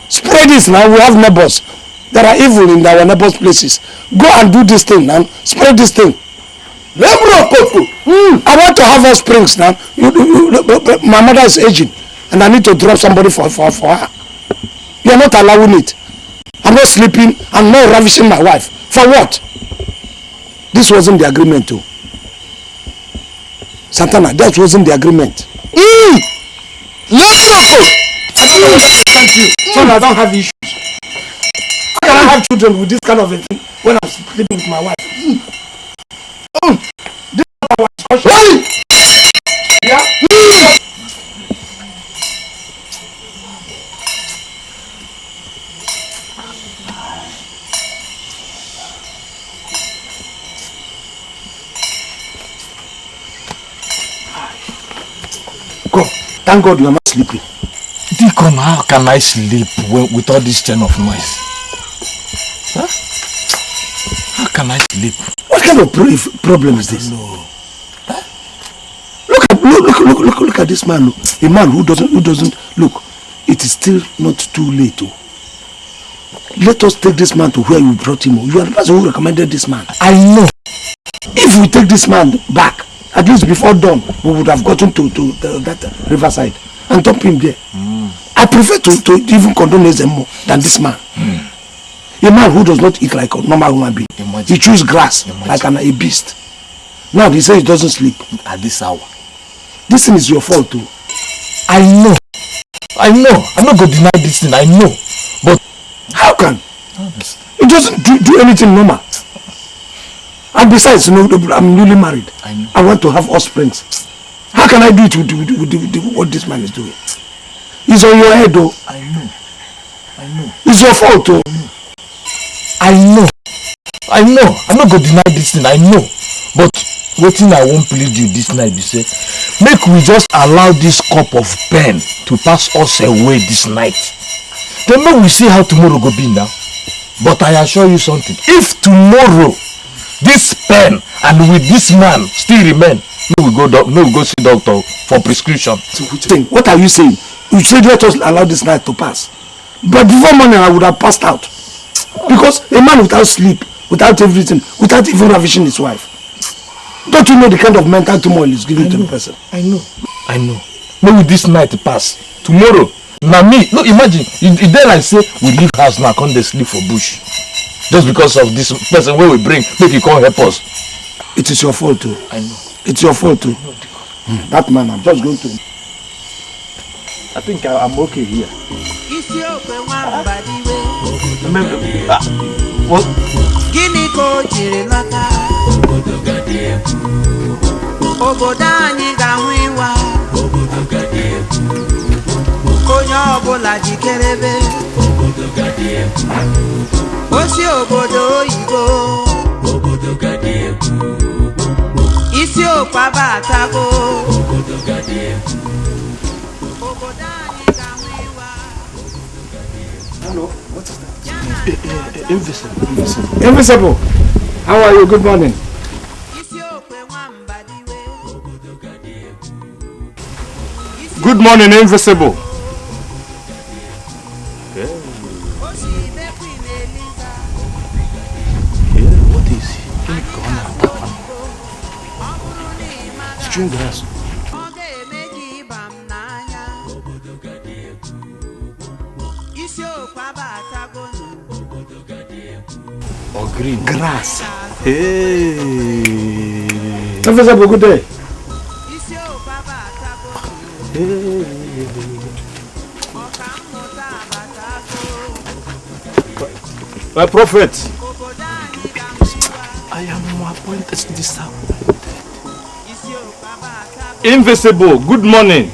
Spread this now. We have neighbors. There are evil in our neighbors' places. Go and do this thing now. Spread this thing. I want to have offsprings now. My mother is aging and I need to drop somebody for her. You are not allowing it. I'm not sleeping. I'm not ravishing my wife. For what? This wasn't the agreement too. Santana, that wasn't the agreement. you so that I don't have issues. How can I have children with this kind of a thing when I'm sleeping with my wife? This is our discussion. Yeah? Come, thank God you are not sleeping. Deacon, how can I sleep with all this chain of noise? Huh? How can I sleep? What kind of problem is this? No. Look at this man. A man who doesn't look. It is still not too late. Oh. Let us take this man to where you brought him. You are the person who recommended this man. I know. If we take this man back, at least before dawn, we would have gotten to that riverside and dump him there. I prefer to even condone him more than this man. A man who does not eat like a normal human being. He chews grass like a beast. Now he says he doesn't sleep. At this hour. This thing is your fault too. I know. I'm not going to deny this thing. I know. But how can? It doesn't do anything normal. And besides, you know, I'm newly married. I want to have offsprings. How can I do it with what this man is doing? It's on your head, though. I know. It's your fault, though. I know. I'm not going to deny this thing. I know. But what thing I won't plead you this night, you say, make we just allow this cup of pen to pass us away this night. Then maybe we see how tomorrow go be now. But I assure you something. If tomorrow this pen and with this man still remain, we go see doctor for prescription. So what are you saying? You said let us allow this night to pass. But before morning I would have passed out. Because a man without sleep, without everything, without even ravishing his wife. Don't you know the kind of mental turmoil is given to the person? I know. Maybe this night pass. Tomorrow, now me, no imagine, if then I say we leave house now, can't they sleep for bush? Just because of this person where we bring, make you come help us. It is your fault too. I know. It's your fault too. That man, I'm just going to... I think I'm okay here. What? Gini ko jiri lata obodo anyị ga-ahụ onye ọbụla jikerebe osi obodo oyibo isi okpaba atago obodo anyị Hello, what is that? Invisible. How are you? Good morning. Good morning, Invisible. What is he? String grass. Or green grass. Hey. Invisible, good day. Hey. My prophet, I am appointed this hour. Invisible, good morning.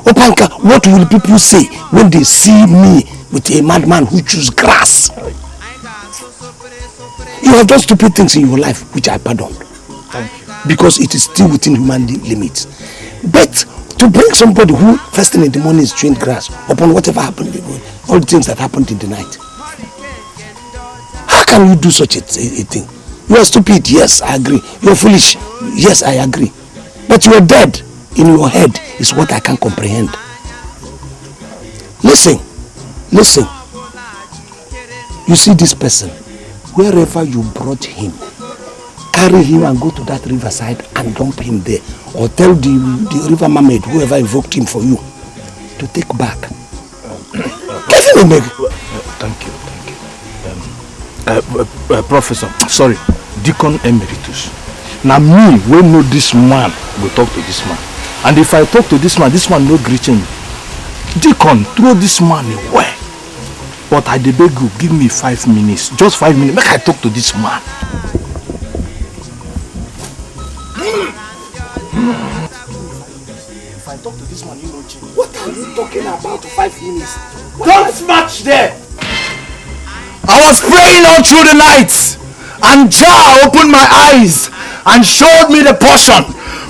Opanka, what will people say when they see me with a madman who chews grass? You have done stupid things in your life, which I pardon. Because it is still within human limits. But to bring somebody who first thing in the morning is chewing grass upon whatever happened, all the things that happened in the night. How can you do such a thing? You are stupid, yes, I agree. You are foolish, yes, I agree. But you are dead in your head is what I can't comprehend. Listen. You see this person, wherever you brought him, carry him and go to that riverside and dump him there. Or tell the river mermaid, whoever invoked him for you, to take back. thank you. Professor, sorry, Deacon Emeritus. Now me, we know this man, go talk to this man. And if I talk to this man no greeting. Deacon, throw this man away. But I beg you, give me 5 minutes. Just 5 minutes. Make I talk to this man. If I talk to this man, you know change. What are you talking about 5 minutes? Don't match there! I was praying all through the night, and Jah opened my eyes and showed me the portion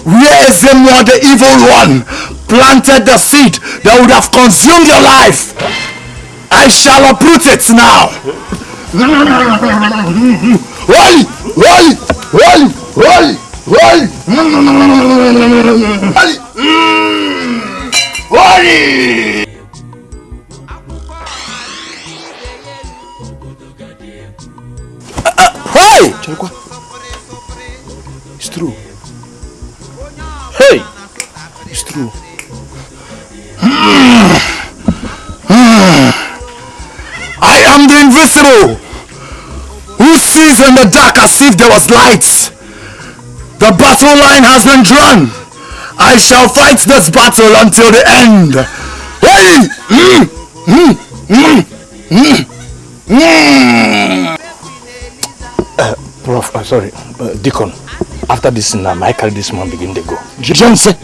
where Ezemo, the evil one, planted the seed that would have consumed your life. I shall uproot it now. It's true. Hey! It's true. I am the invisible, who sees in the dark as if there was light. The battle line has been drawn. I shall fight this battle until the end. Hey! Prof, sorry, Deacon. After this, I carry this man begin to go. Johnson,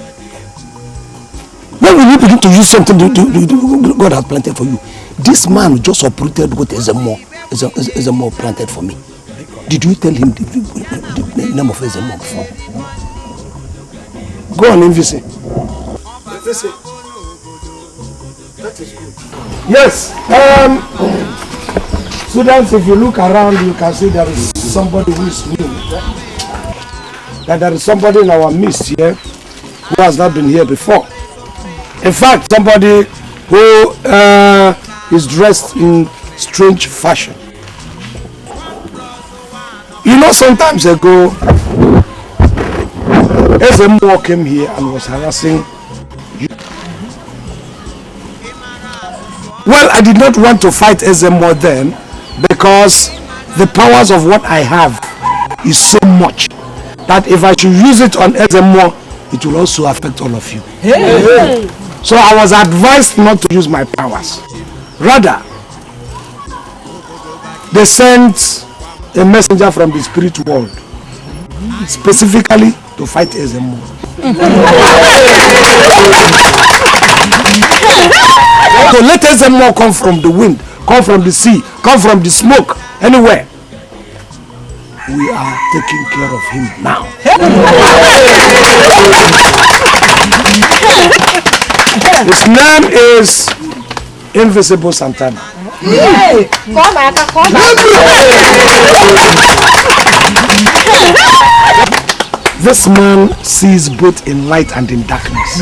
when will you begin to use something God has planted for you? This man just uprooted what Ezemo planted for me. Did you tell him the name of Ezemo before? Go on, Invisi. That is good. Yes. Students, if you look around, you can see there is somebody who is new. That there is somebody in our midst here who has not been here before. In fact, somebody who is dressed in strange fashion. You know, sometimes ago, Ezemo came here and was harassing you. Well, I did not want to fight Ezemo then because the powers of what I have is so much that if I should use it on Ezemo, it will also affect all of you. Hey. So I was advised not to use my powers. Rather, they sent a messenger from the spirit world specifically to fight Ezemo. So let Ezemo come from the wind, come from the sea, come from the smoke, anywhere. We are taking care of him now. His name is Invisible Santana. Hey, come back. This man sees both in light and in darkness.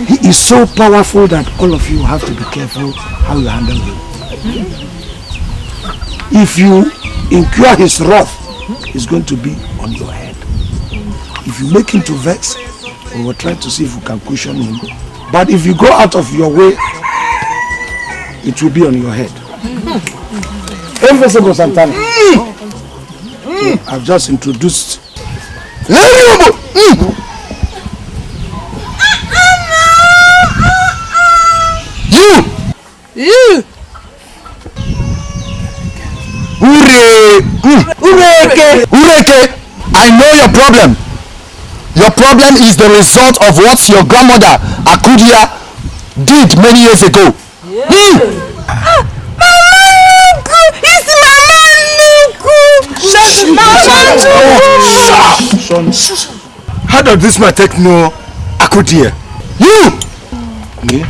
He is so powerful that all of you have to be careful how you handle him. If you incur his wrath, it's going to be on your head. If you make him to vex, we will try to see if we can cushion him. But if you go out of your way, it will be on your head. Invisible Santana. So I've just introduced. You! Ureke! I know your problem. Your problem is the result of what your grandmother Akudia did many years ago. How does this man take no Akudia? You! Yeah.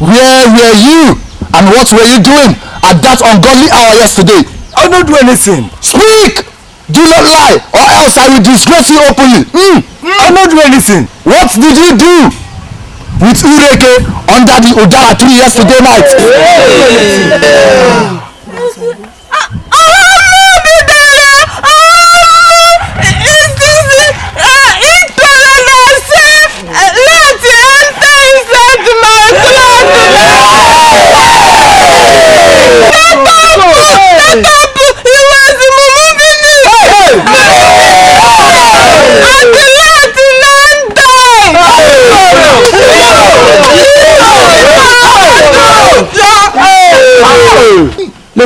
Where were you? And what were you doing at that ungodly hour yesterday? I don't do anything. Speak! Do not lie, or else I will disgrace you openly. I don't do anything. What did you do with Ureke under the Udara tree yesterday night?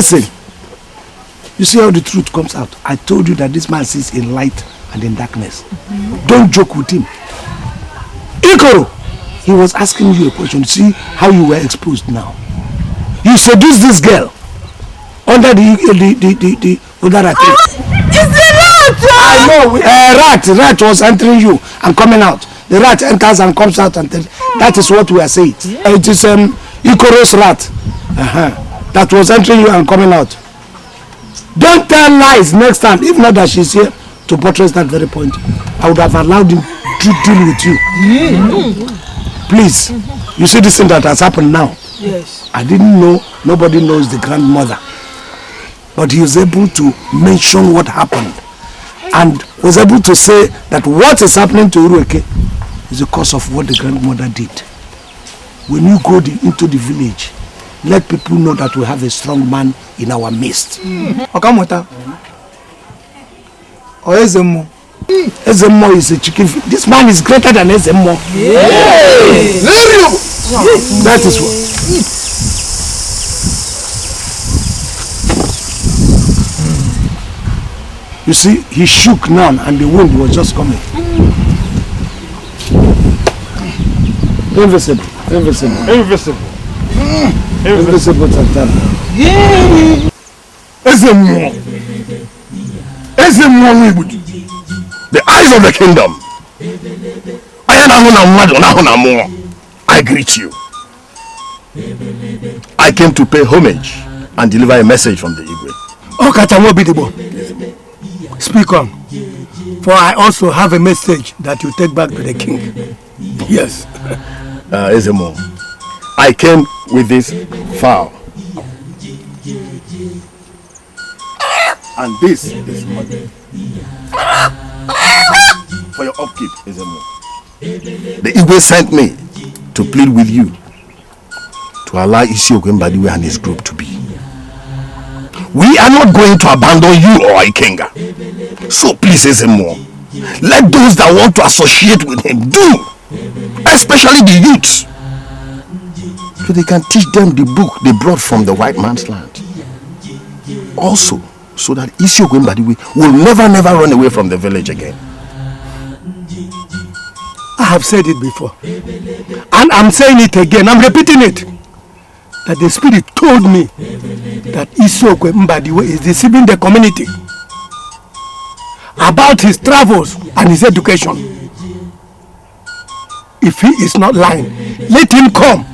Listen. You see how the truth comes out. I told you that this man sits in light and in darkness. Don't joke with him. Ikoro, he was asking you a question. See how you were exposed now. You seduced this girl under the other rat. It's the rat! I know. Rat was entering you and coming out. The rat enters and comes out and that is what we are saying. It is Ikoro's rat. That was entering you and coming out. Don't tell lies next time. If not that she's here to buttress that very point, I would have allowed him to deal with you. Please, you see this thing that has happened now. Yes. I didn't know, nobody knows the grandmother. But he was able to mention what happened and was able to say that what is happening to Urueke is the cause of what the grandmother did. When you go into the village, let people know that we have a strong man in our midst. Okamota. Or Ezemo. Ezemo is a chicken. This man is greater than Ezemo. Yes. That is what. You see, he shook now and the wind was just coming. Invisible. Invisible Santana. The eyes of the kingdom. I greet you. I came to pay homage and deliver a message from the Igbo. Speak on, for I also have a message that you take back to the king. Yes. Ezemo, I came with this fowl. And this is money. For your upkeep, Ezemo. The Igbo sent me to plead with you to allow Isiokwe Mbadiwe and his group to be. We are not going to abandon you or Ikenga. So please, Ezemo, let those that want to associate with him do. Especially the youths. So they can teach them the book they brought from the white man's land. Also, so that Isiokwe Mbadiwe will never run away from the village again. I have said it before. And I'm saying it again. I'm repeating it. That the spirit told me that Isiokwe Mbadiwe is deceiving the community about his travels and his education. If he is not lying, let him come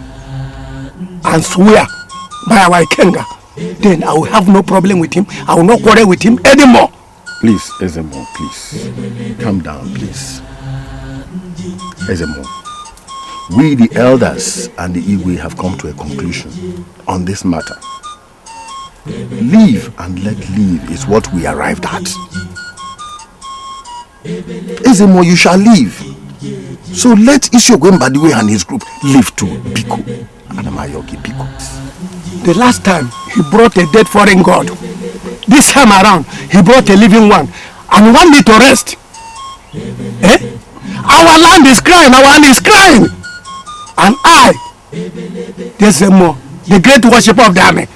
and swear by our Ikenga. Then I will have no problem with him. I will not quarrel with him anymore. Please, Ezemo, please. Calm down, please. Ezemo, we the elders and the Igwe have come to a conclusion on this matter. Live and let live is what we arrived at. Ezemo, you shall live. So let Isiokwe Mbadiwe and his group live too, Biko. Adamayoki Biko. The last time he brought a dead foreign god. This time around he brought a living one and want me to rest. Our land is crying, our land is crying. And I, Ezemo, the great worshipper of the army,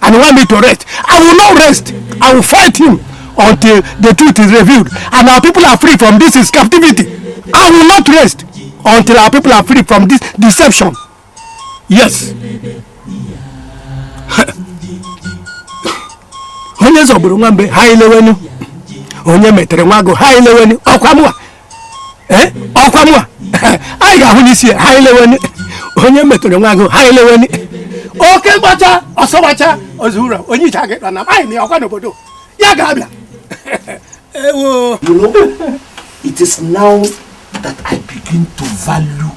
and want me to rest. I will not rest. I will fight him until the truth is revealed and our people are free from this captivity. I will not rest until our people are free from this deception. Yes. Onye zoburu nwambe ha ilewenu. Onye metere nwago ha ilewenu. Okwamwa. Okwamwa. Anyị ga-ahụ n'isi ha ilewenu. Onye metere nwago ha ilewenu. Oke gbacha, ọsọgbacha, ozura, onye icha gị na anyị ni ọkwa n'obodo. Ya ga-abịa. You know, it is now that I begin to value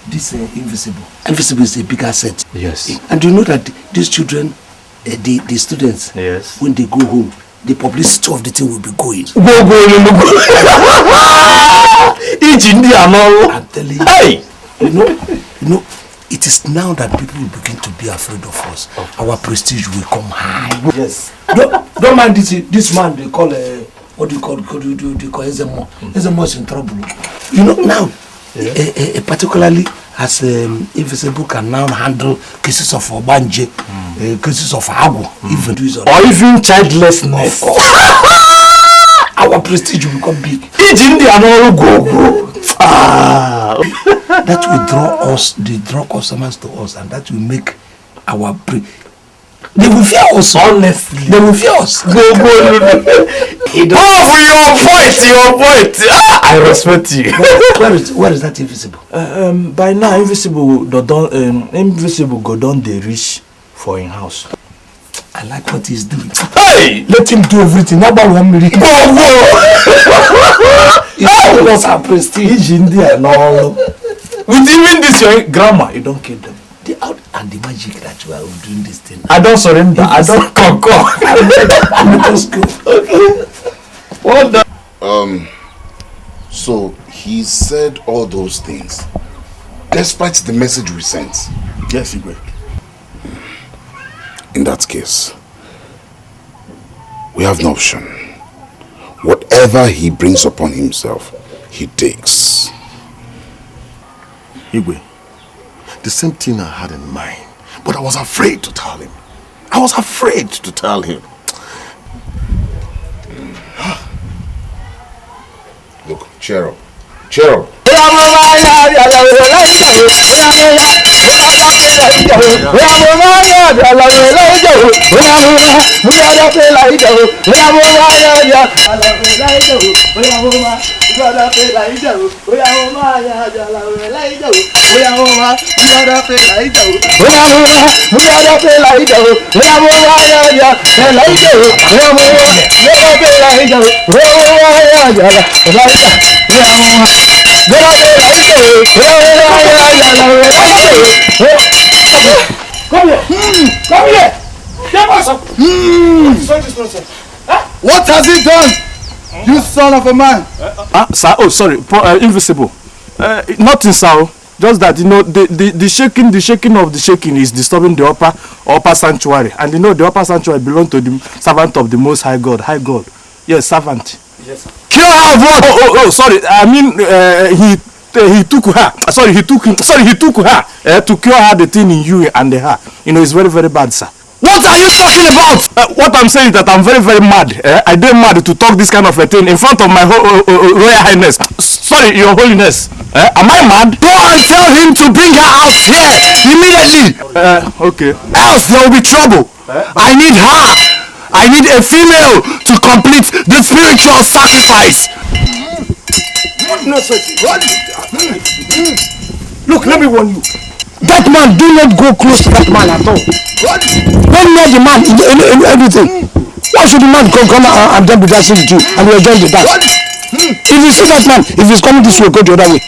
this invisible. Invisible is a big asset. Yes. And you know that these children, the students, yes, when they go home, the publicity of the thing will be going. I'm telling you. Hey! You know, it is now that people will begin to be afraid of us. Our prestige will come high. Yes. Don't mind this man they call what do you call Ezemo? Ezemo is in trouble. You know now, particularly as Invisible can now handle cases of Obanje, cases of agwo, even or even childlessness. Our prestige will become big. India no go. That will draw us, they draw customers to us, and that will make our they will fear us. Honestly, they will fear us. Go. Your point. I respect you. Where is that invisible? By now, invisible go down the reach for in house. I like what he's doing. Hey, let him do everything. Not about 1 minute. He lost our prestige. India no. With even this your grammar, you don't kill them. The out and the magic that you are doing this thing. I don't surrender. I don't conquer. Let's go. Okay. Well done. So he said all those things despite the message we sent. Yes, Igwe. In that case, we have no option. Whatever he brings upon himself, he takes. Igwe, the same thing I had in mind, but I was afraid to tell him. I was afraid to tell him. Look, cheer up. Cheer up. Come here! Come here! What has he done? You son of a man! Sir, oh sorry, invisible. Nothing, sir. Just that the shaking of the shaking is disturbing the upper sanctuary, and the upper sanctuary belongs to the servant of the Most High God. High God, yes, servant. Yes, sir. Cure her of what? Oh, sorry. I mean, he took her. Sorry, he took her to cure her the thing in you and her. It's very, very bad, sir. What are you talking about? What I'm saying is that I'm very, very mad. I did mad to talk this kind of a thing in front of my Royal Highness. Sorry, Your Holiness. Am I mad? Go and tell him to bring her out here immediately. Okay. Else there will be trouble. I need her. I need a female to complete the spiritual sacrifice. No, sir. Look, let me warn you. That man, do not go close to that man at all. Don't know the man in anything. Why should the man come and then be dancing with you and you enjoy the dance? If you see that man, if he's coming this way, go the other way.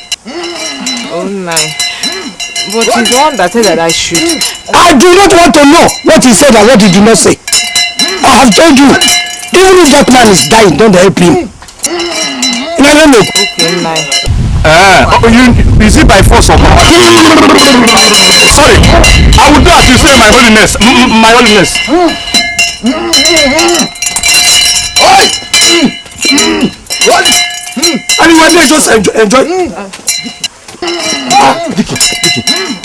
Oh my. But he's the one that said that I should. I do not want to know what he said and what he did not say. I have told you, even if that man is dying, don't help him. Okay, nice. You see by force of power. Sorry, I will do as you say, my holiness. My holiness. What? Anyway, let's just enjoy. Dikeh.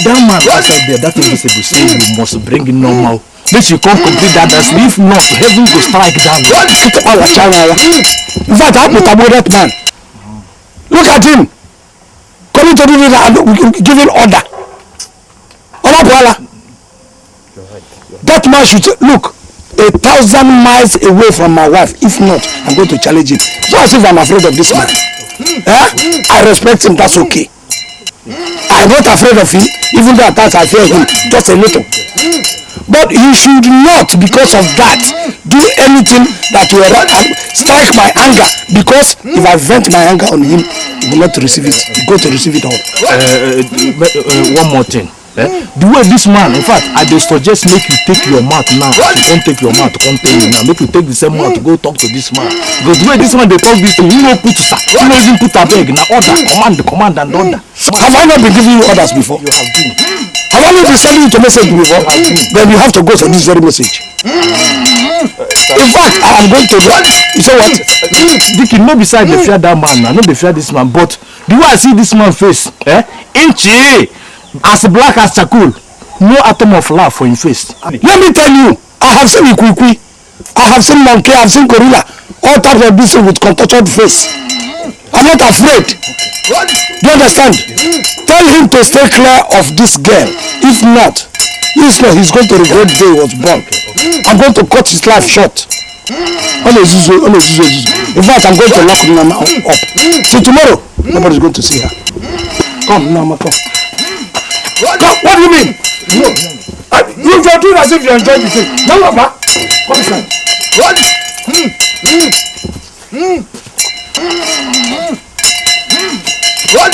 That man outside there, that invisible say you must bring in normal. Then she can't complete that dance. If not, heaven will strike down. In fact, I put about that man. Look at him. Coming to do that and giving order. That man should say, look, 1,000 miles away from my wife. If not, I'm going to challenge him. It's not as if I'm afraid of this man. I respect him, that's okay. I'm not afraid of him, even though at times I fear him, just a little. But he should not, because of that, do anything that will strike my anger. Because if I vent my anger on him, he will not receive it. He's going to receive it all. One more thing. The way this man, in fact, I just suggest make you take your mouth now. Don't take your mouth, come tell you now. Make you take the same mouth to go talk to this man. Because the way this man they talk this thing, you know put sir. You know even put a beg. Now order, command and order. Have I not been giving you orders before? You have been. Have I not been sending you to message before? Then you have to go to this very message. In fact, I am going to run. You say what? Dikeh, no beside the fear that man, I know they fear this man, but the way I see this man face, Inchy, as black as charcoal, no atom of love for your face. Let me tell you, I have seen Ikwikwi, I have seen monkey, I have seen gorilla, all types of beasts with contorted face. I'm not afraid. Do you understand? Tell him to stay clear of this girl. If not, he's going to regret the day he was born. I'm going to cut his life short. In fact, I'm going to lock Nana up. So tomorrow, nobody's going to see her. Come, Nana, come. What do you mean? No. You are doing as if you enjoy the thing. No, Papa. Come inside. What? What?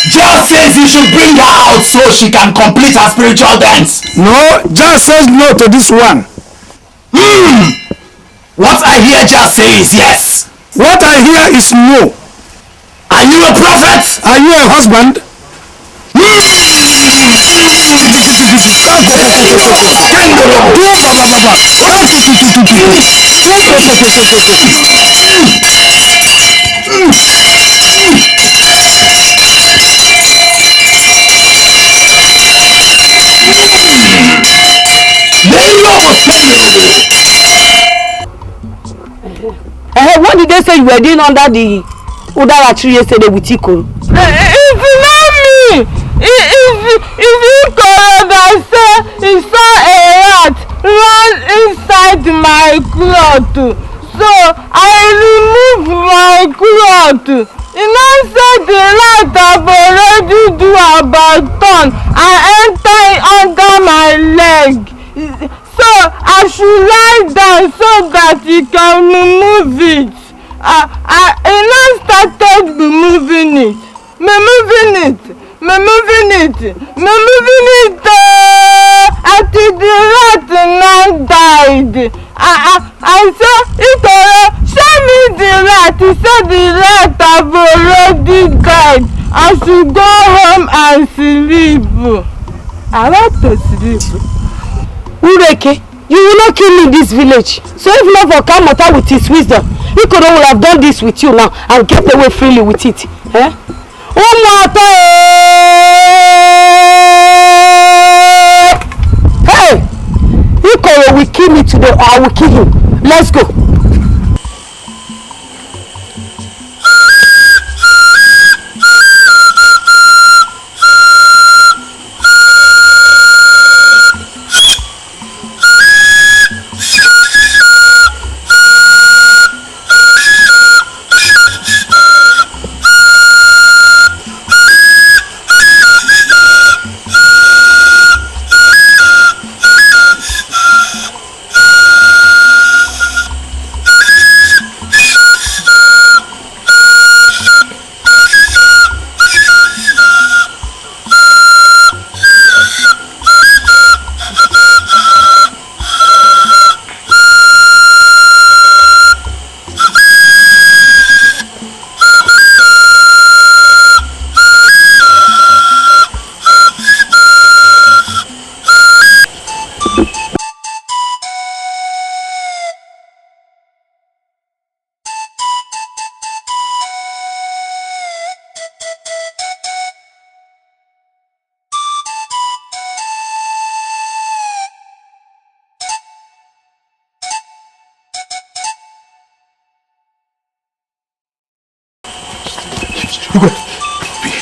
Just says you should bring her out so she can complete her spiritual dance. No, just says no to this one. What I hear just says yes. What I hear is no. Are you a prophet? Are you a husband? What did they say you were doing under the Udara tree yesterday with Iko? It's not me! If Iko that say he saw a rat run inside my cloth, so I removed my cloth. You know, said the rat have already do about turn and enter under my leg. So I should lie down so that he can remove it. I now started removing it. Until the rat now died. I said, Itoro, show me the rat. He said the rat have already died. I should go home and sleep. I want to sleep. Ureke, you will not kill me in this village. So if not for Kamota with his wisdom, Ikoro would have done this with you now and get away freely with it. Eh? Hey! Ikoro will kill me today or I will kill him. Let's go.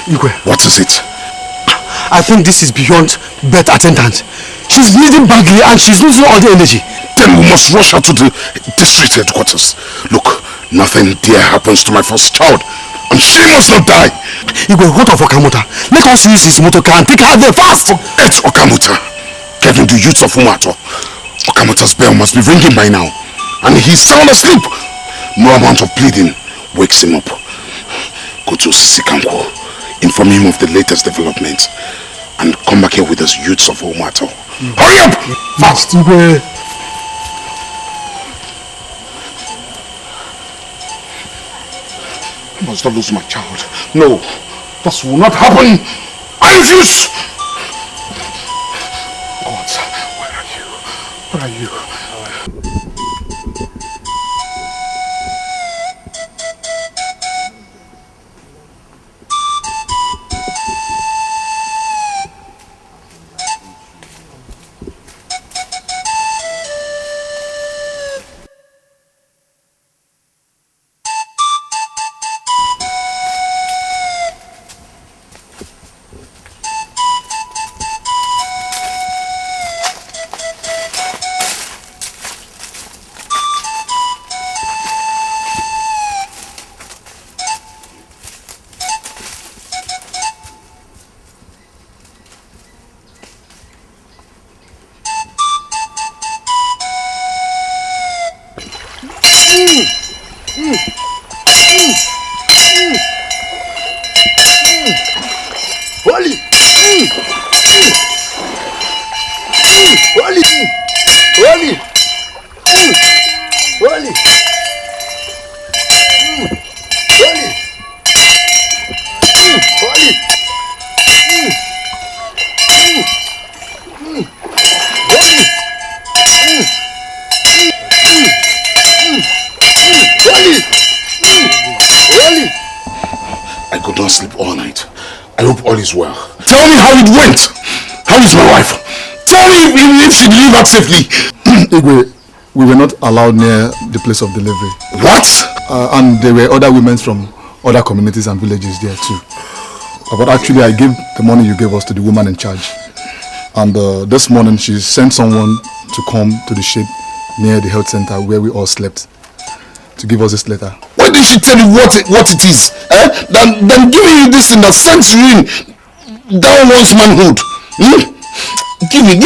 Igwe. What is it? I think this is beyond bed attendance. She's bleeding badly and she's losing all the energy. Then we must rush her to the district headquarters. Look, nothing dear happens to my first child, and she must not die. Igwe, what of Okamuta? Let us use his motor car and take her there fast. Forget Okamuta. Even the youths of Umato. Okamuta's bell must be ringing by now, and he's sound asleep. No amount of bleeding wakes him up. Go to Sikanko, inform him of the latest developments, and come back here with us youths of Umato. Hurry up! Fast, Igwe. I must not lose my child. No, this will not happen. I refuse! God, where are you? Where are you? Holy! Holy! Holy! I could not sleep all night. I hope all is well. Tell me how it went. How is my wife? Tell me if she delivered safely. Igwe, we were not allowed near the place of delivery. What? And there were other women from other communities and villages there too. But actually I gave the money you gave us to the woman in charge. And this morning she sent someone to come to the shade near the health center where we all slept to give us this letter. Why did she tell you what it is? Then giving you this in a sense ruin down one's manhood. Give me.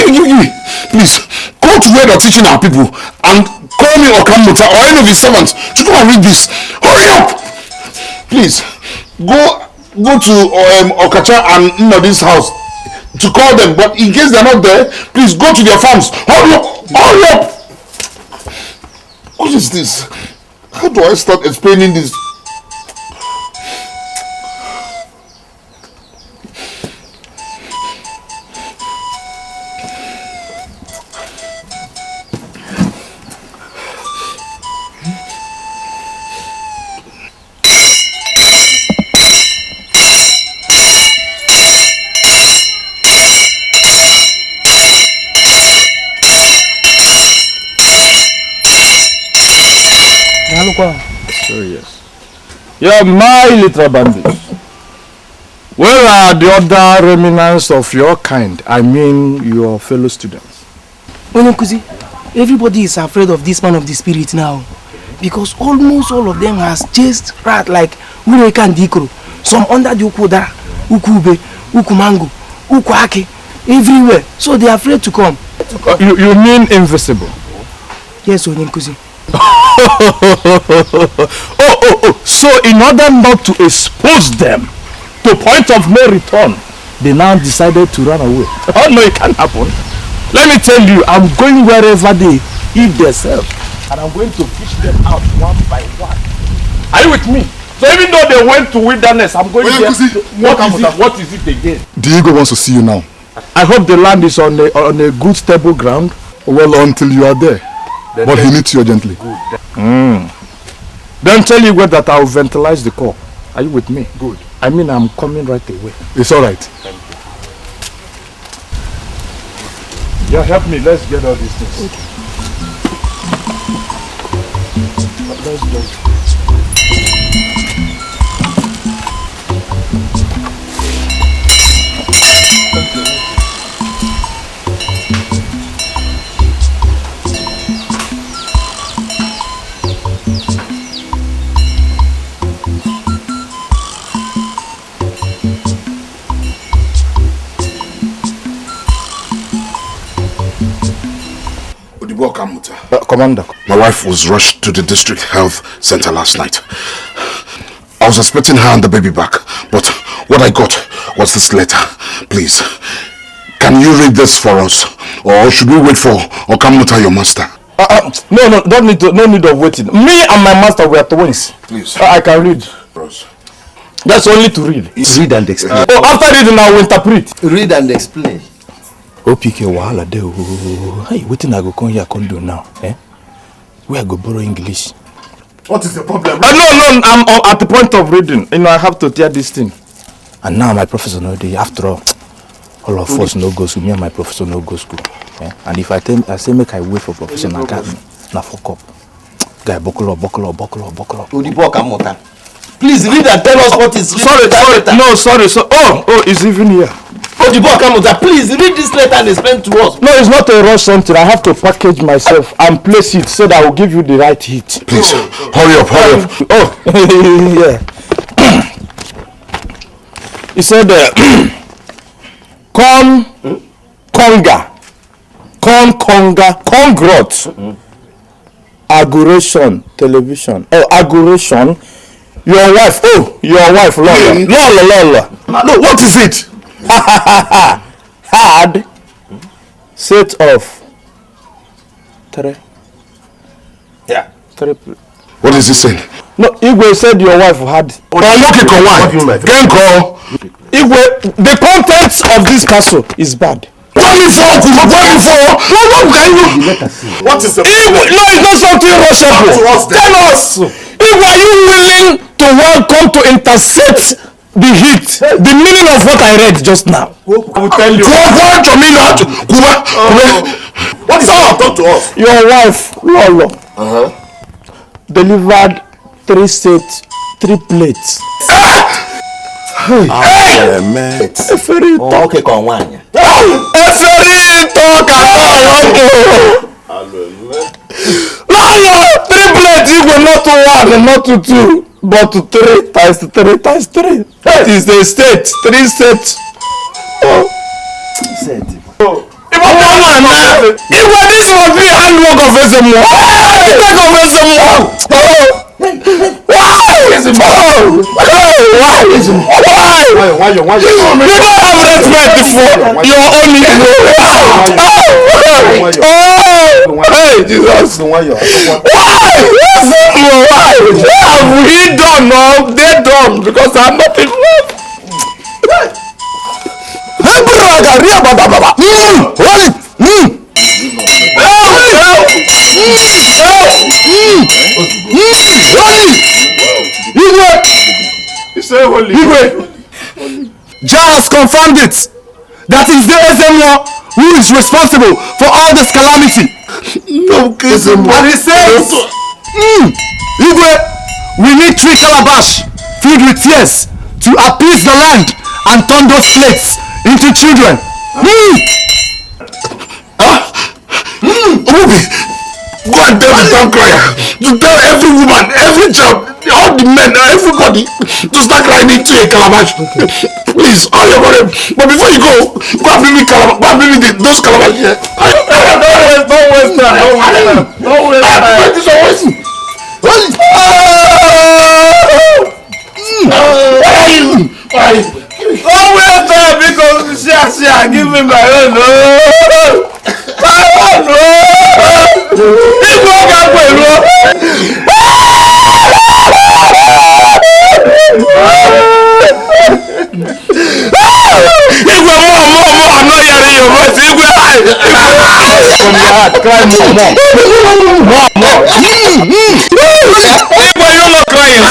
Please, go to where they're teaching our people and call me Okamuta or any of his servants to come and read this. Hurry up! Please, go to Okacha and Nnadi's house to call them, but in case they're not there, please go to their farms. Hurry up! What is this? How do I start explaining this? Yes. You're my little bandits. Where are the other remnants of your kind? I mean your fellow students. Onyokuzi, everybody is afraid of this man of the spirit now. Because almost all of them has chased rat like Ureka and Dikro. Some under the Ukuda, Ukube, Ukumango, Ukuake, everywhere. So they are afraid to come. You mean invisible? Yes, Onyokuzi. So in order not to expose them to point of no return, they now decided to run away. Oh no, it can't happen. Let me tell you, I'm going wherever they eat themselves, and I'm going to fish them out one by one. Are you with me? So even though they went to wilderness, I'm going there. What is it again? Diego wants to see you now. I hope the land is on a good stable ground. Well, until you are there. But he needs you urgently. Then tell you that I'll ventilize the call. Are you with me? Good. I mean, I'm coming right away. It's all right. Thank you. Yeah, help me. Let's get all these things. Okay. Let's go. Commander. My wife was rushed to the district health center last night. I was expecting her and the baby back, but what I got was this letter. Please, can you read this for us? Or should we wait for Okamuta, your master? No, no need of waiting. Me and my master were twins. Please. I can read. Bros. That's only to read. Read and explain. After reading, I will interpret. Read and explain. OPK wahala dey o. Hey, wetin I go come here come do now? Where I go borrow English? What is the problem? No, I'm at the point of reading. I have to tear this thing. And now my professor no dey. After all of us no go school. Me and my professor no go school. And if I say make I wait for professor na fuck up. Guy, buckle up. Odibo Kamota. Please read and tell us what is. Sorry. Oh, it's even here. Odibo Kamota, please read this letter and explain to us. No, it's not a rush something. I have to package myself and place it so that I will give you the right hit. Please, hurry up. Oh, yeah. He said, congrats, Accusations, television. Accusations, your wife, Lola. No, what is it? Hard. Set of 3. Yeah. 3. What is he saying? No, Igwe said your wife had. What do you mean? Igwe, the contents of this castle is bad. What is the What is the Igwe? No, it's not something rushable. Tell us. Igwe, are you willing to welcome to intercept the heat? The meaning of what I read just now. I will tell you. What is that? Talk to us. Your wife, Lolo, delivered 3 sets, 3 plates. Man. Eferi talk. Okay, come on. Eferi talk about Lolo, 3 plates equal not to 1 and not to 2, but to 3 times 3 times 3. That is the state. 3 sets. Even this must be handwork of Ezemo. Why? You don't have respect for your own Igbo. Hey, Jesus. Why? Have we done or they done? Because I'm not involved. Jah has confirmed it. That is the Ezemo who is responsible for all this calamity. No, and he says, Igwe, we need 3 calabash filled with tears to appease the land and turn those slates into children. Go and tell the town crier to tell every woman, every child, all the men, everybody to start crying into a calabash. Please, all your money. But before you go and bring me calabash. Go and bring me those calabash here. Don't waste time. Don't waste time. Don't waste time because give me my own. From your heart, cry more. Why you not crying?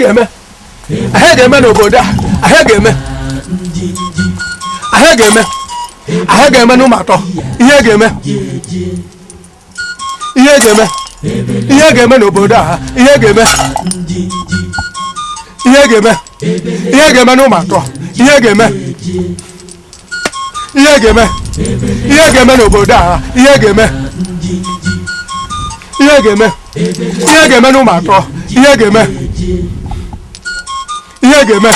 ga-eme. Ahịa ga-eme n'obodo a. Ahịa ga-eme. Ahịa ga-eme. Ahịa ga-eme n'ụmụ atọ. Ihe ga-eme. Ihe ga-eme. Ihe ga-eme n'obodo a. Ihe ga-eme. Ihe ga-eme. Ihe ga-eme n'ụmụ atọ. Ihe ga-eme. Ihe ga-eme. Ihe ga-eme n'obodo a. Ihe ga-eme. Ihe ga-eme. Ihe ga-eme n'ụmụ atọ. Ihe ga-eme. Ihe ga-eme.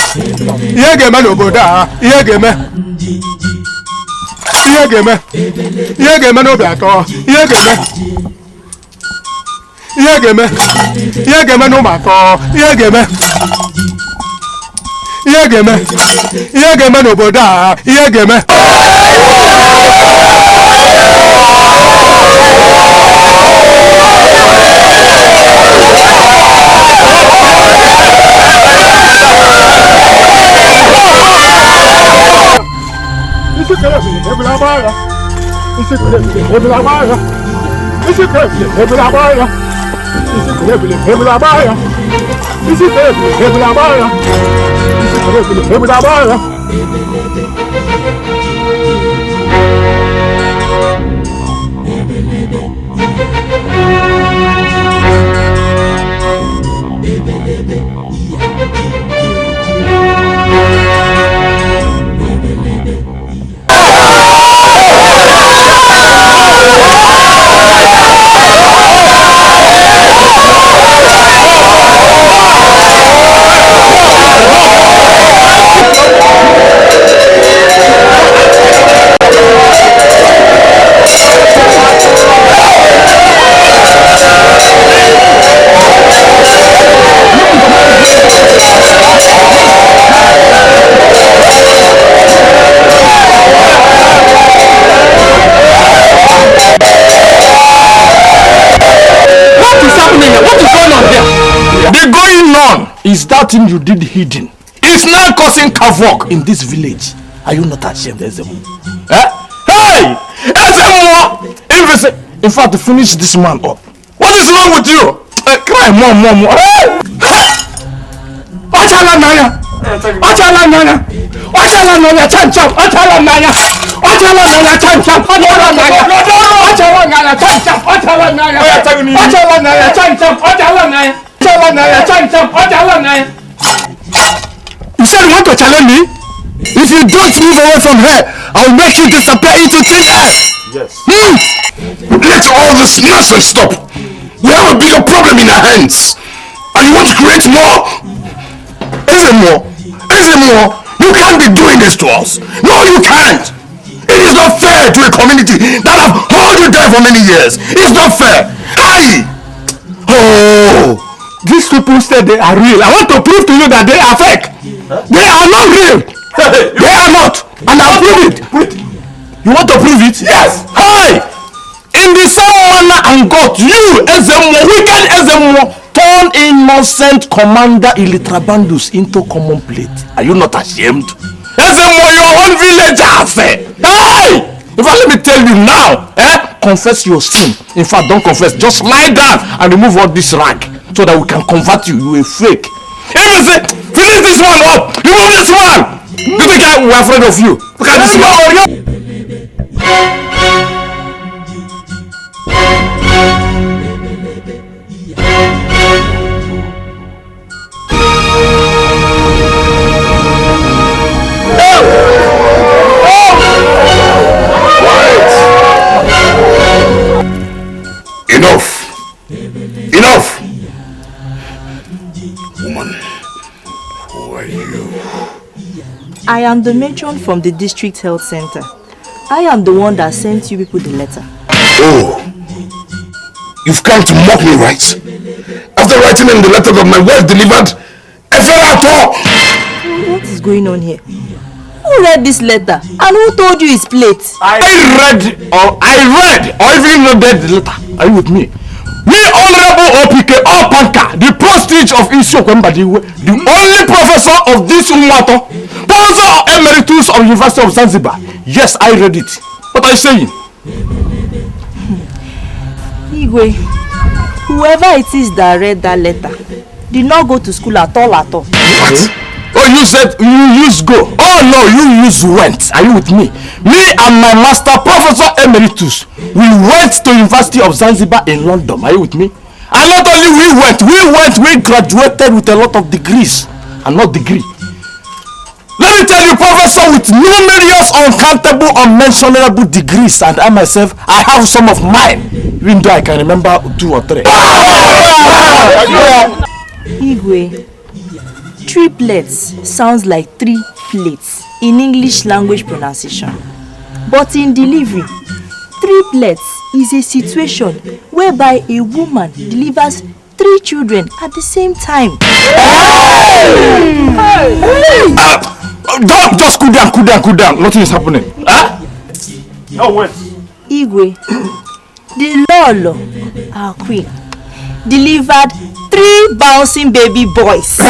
Ihe ga-eme n'obodo a. Ihe ga-eme. Ihe ga-eme. Ihe ga-eme n'obi atọ. Ihe ga-eme. Ihe ga-eme. Ihe ga-eme n'ụmụ atọ. Ihe ga-eme. Ihe ga-eme. Ihe ga-eme n'obodo a. Ihe ga-eme. Is that thing you did hidden? It's now causing havoc in this village. Are you not ashamed, Ezemo? Eh? Hey! Ezemo! In fact, finish this man up. What is wrong with you? Cry more. Hey! Achala naya! Achala naya! Achala naya! Chan! Achala naya! Achala naya! Chan! Achala naya! Achala naya! Chan! Achala naya! Achala naya! Chan! Achala naya! You said you want to challenge me? If you don't move away from here, I'll make you disappear into thin air. Yes. Let all this nonsense stop. We have a bigger problem in our hands. And you want to create more? Ezemo, you can't be doing this to us. No, you can't. It is not fair to a community that have held you down for many years. It's not fair. These people said they are real. I want to prove to you that they are fake. Huh? They are not real. They are not. And I'll prove it. You want to prove it? Yes. Hey! In the same manner and God, you, Ezemo, wicked Ezemo, turn innocent Commander Ilitrabandus into common plate. Are you not ashamed? Ezemo, your own villagers. Hey! In fact, let me tell you now, confess your sin. In fact, don't confess. Just lie down and remove all this rag so that we can convert you. You a fake. Even say, finish this one up. Remove this one. You think we're afraid of you? Look at this one. Enough! Woman, who are you? I am the matron from the district health center. I am the one that sent you people the letter. Oh! You've come to mock me, right? After writing in the letter that my wife delivered, I fell at all! What is going on here? Who read this letter? And who told you it's plate? I read or even read the letter. Are you with me? We Honorable OPK Opanka, the prestige of Isiokwemba, the only professor of this Ultimatum, professor emeritus of University of Zanzibar. Yes, I read it. What are you saying? Igwe, whoever it is that read that letter, did not go to school at all. What? Oh, you said you used go. Oh no, you used went. Are you with me? Me and my master, Professor Emeritus, we went to University of Zanzibar in London. Are you with me? And not only we graduated with a lot of degrees. And not degree. Let me tell you, Professor, with numerous, uncountable, unmentionable degrees, and I myself, I have some of mine, even though I can remember 2 or 3. Igwe, triplets sounds like 3 plates in English language pronunciation. But in delivery, triplets is a situation whereby a woman delivers 3 children at the same time. Don't just cool down. Nothing is happening. No, wait. Igwe, the Lolo, our queen, delivered 3 bouncing baby boys. I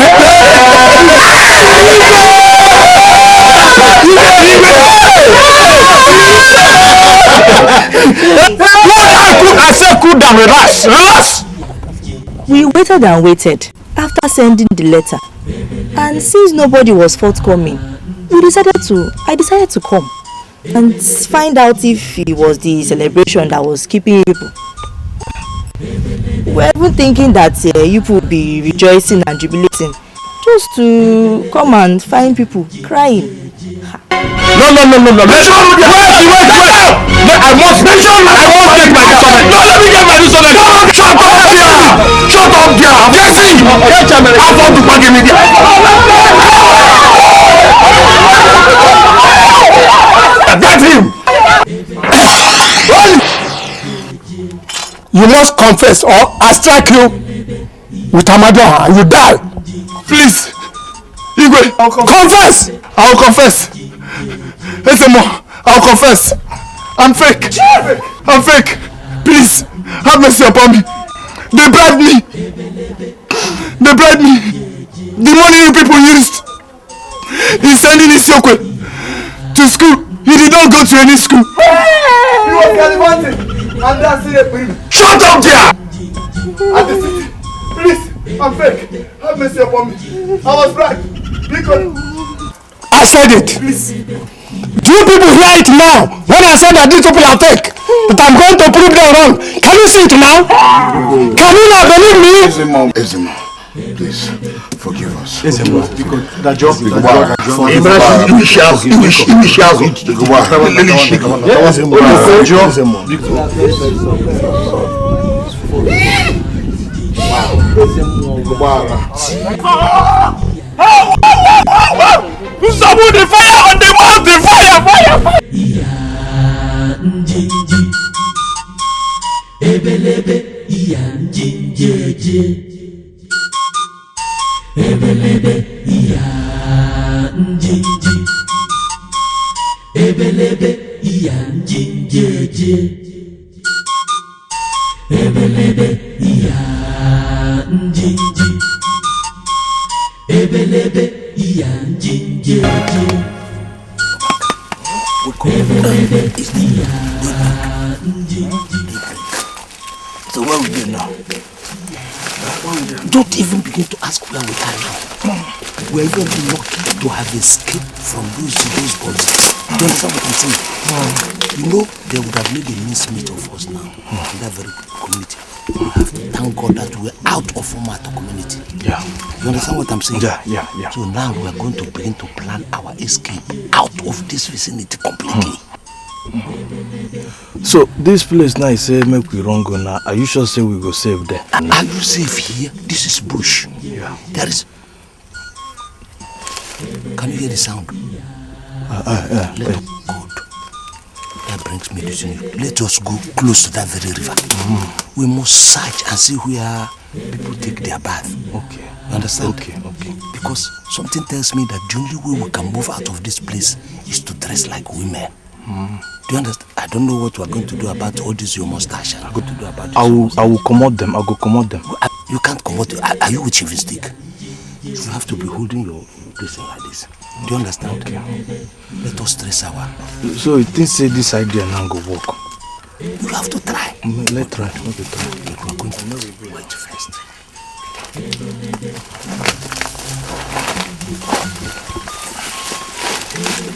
said cool down, relax. We waited and waited after sending the letter, and since nobody was forthcoming, I decided to come and find out if it was the celebration that was keeping people. We were even thinking that you would be rejoicing and jubilating, just to come and find people crying. No. Wait. I must take my instrument. No, let me get my instrument. Shut up there. Jesse. I want to bug me there. That's him. You must confess or I strike you with Amadon and you die. Please. Igwe, confess. I will confess. I'll confess. I'm fake. Please, have mercy upon me. They bribed me. The money you people used in sending Isiokwe to school. He did not go to any school. He was gallivanting. And that's it. Shut up there! At the city. Please, I'm fake. Have mercy upon me. I was bribed. Because I said it. Please. Do you people hear it now? When I said that these people are fake, that I'm going to prove them wrong. Can you see it now? Can you not believe me? Ezema, please forgive us. Ezema, that job. Somebody fire on the mountain! Fire! Ebelebe iya njinjeje. Ebelebe iya njinji. Ebelebe iya njinjeje. Ebelebe iya njinji. Ebelebe iya njinjeje. Ebelebe iya njinji. So where we go now? Don't even begin to ask where we are now. We're even lucky to have escaped from those boys. Do you understand what I'm saying? You know, they would have made a mincemeat of us now in that very community. We have to thank God that we're out of Omato community. Yeah. You understand what I'm saying? Yeah. So now we're going to begin to plan our escape out of this vicinity completely. So this place now say make we run go now. Are you sure say we go save there? Are you safe here? This is bush. Yeah. There is. Can you hear the sound? Good. That brings me to you. Let us go close to that very river. We must search and see where people take their bath. Okay. You understand? Okay. Because something tells me that the only way we can move out of this place is to dress like women. Do you understand? I don't know what we are going to do about all this your mustache. I'm going to do about this. I will commode them. You can't commode. Are you with shaving stick? You have to be holding your dressing like this. Do you understand? Okay. Let us dress our. So you think say this idea now go work? You have to try. Let's try. We are going to wait first.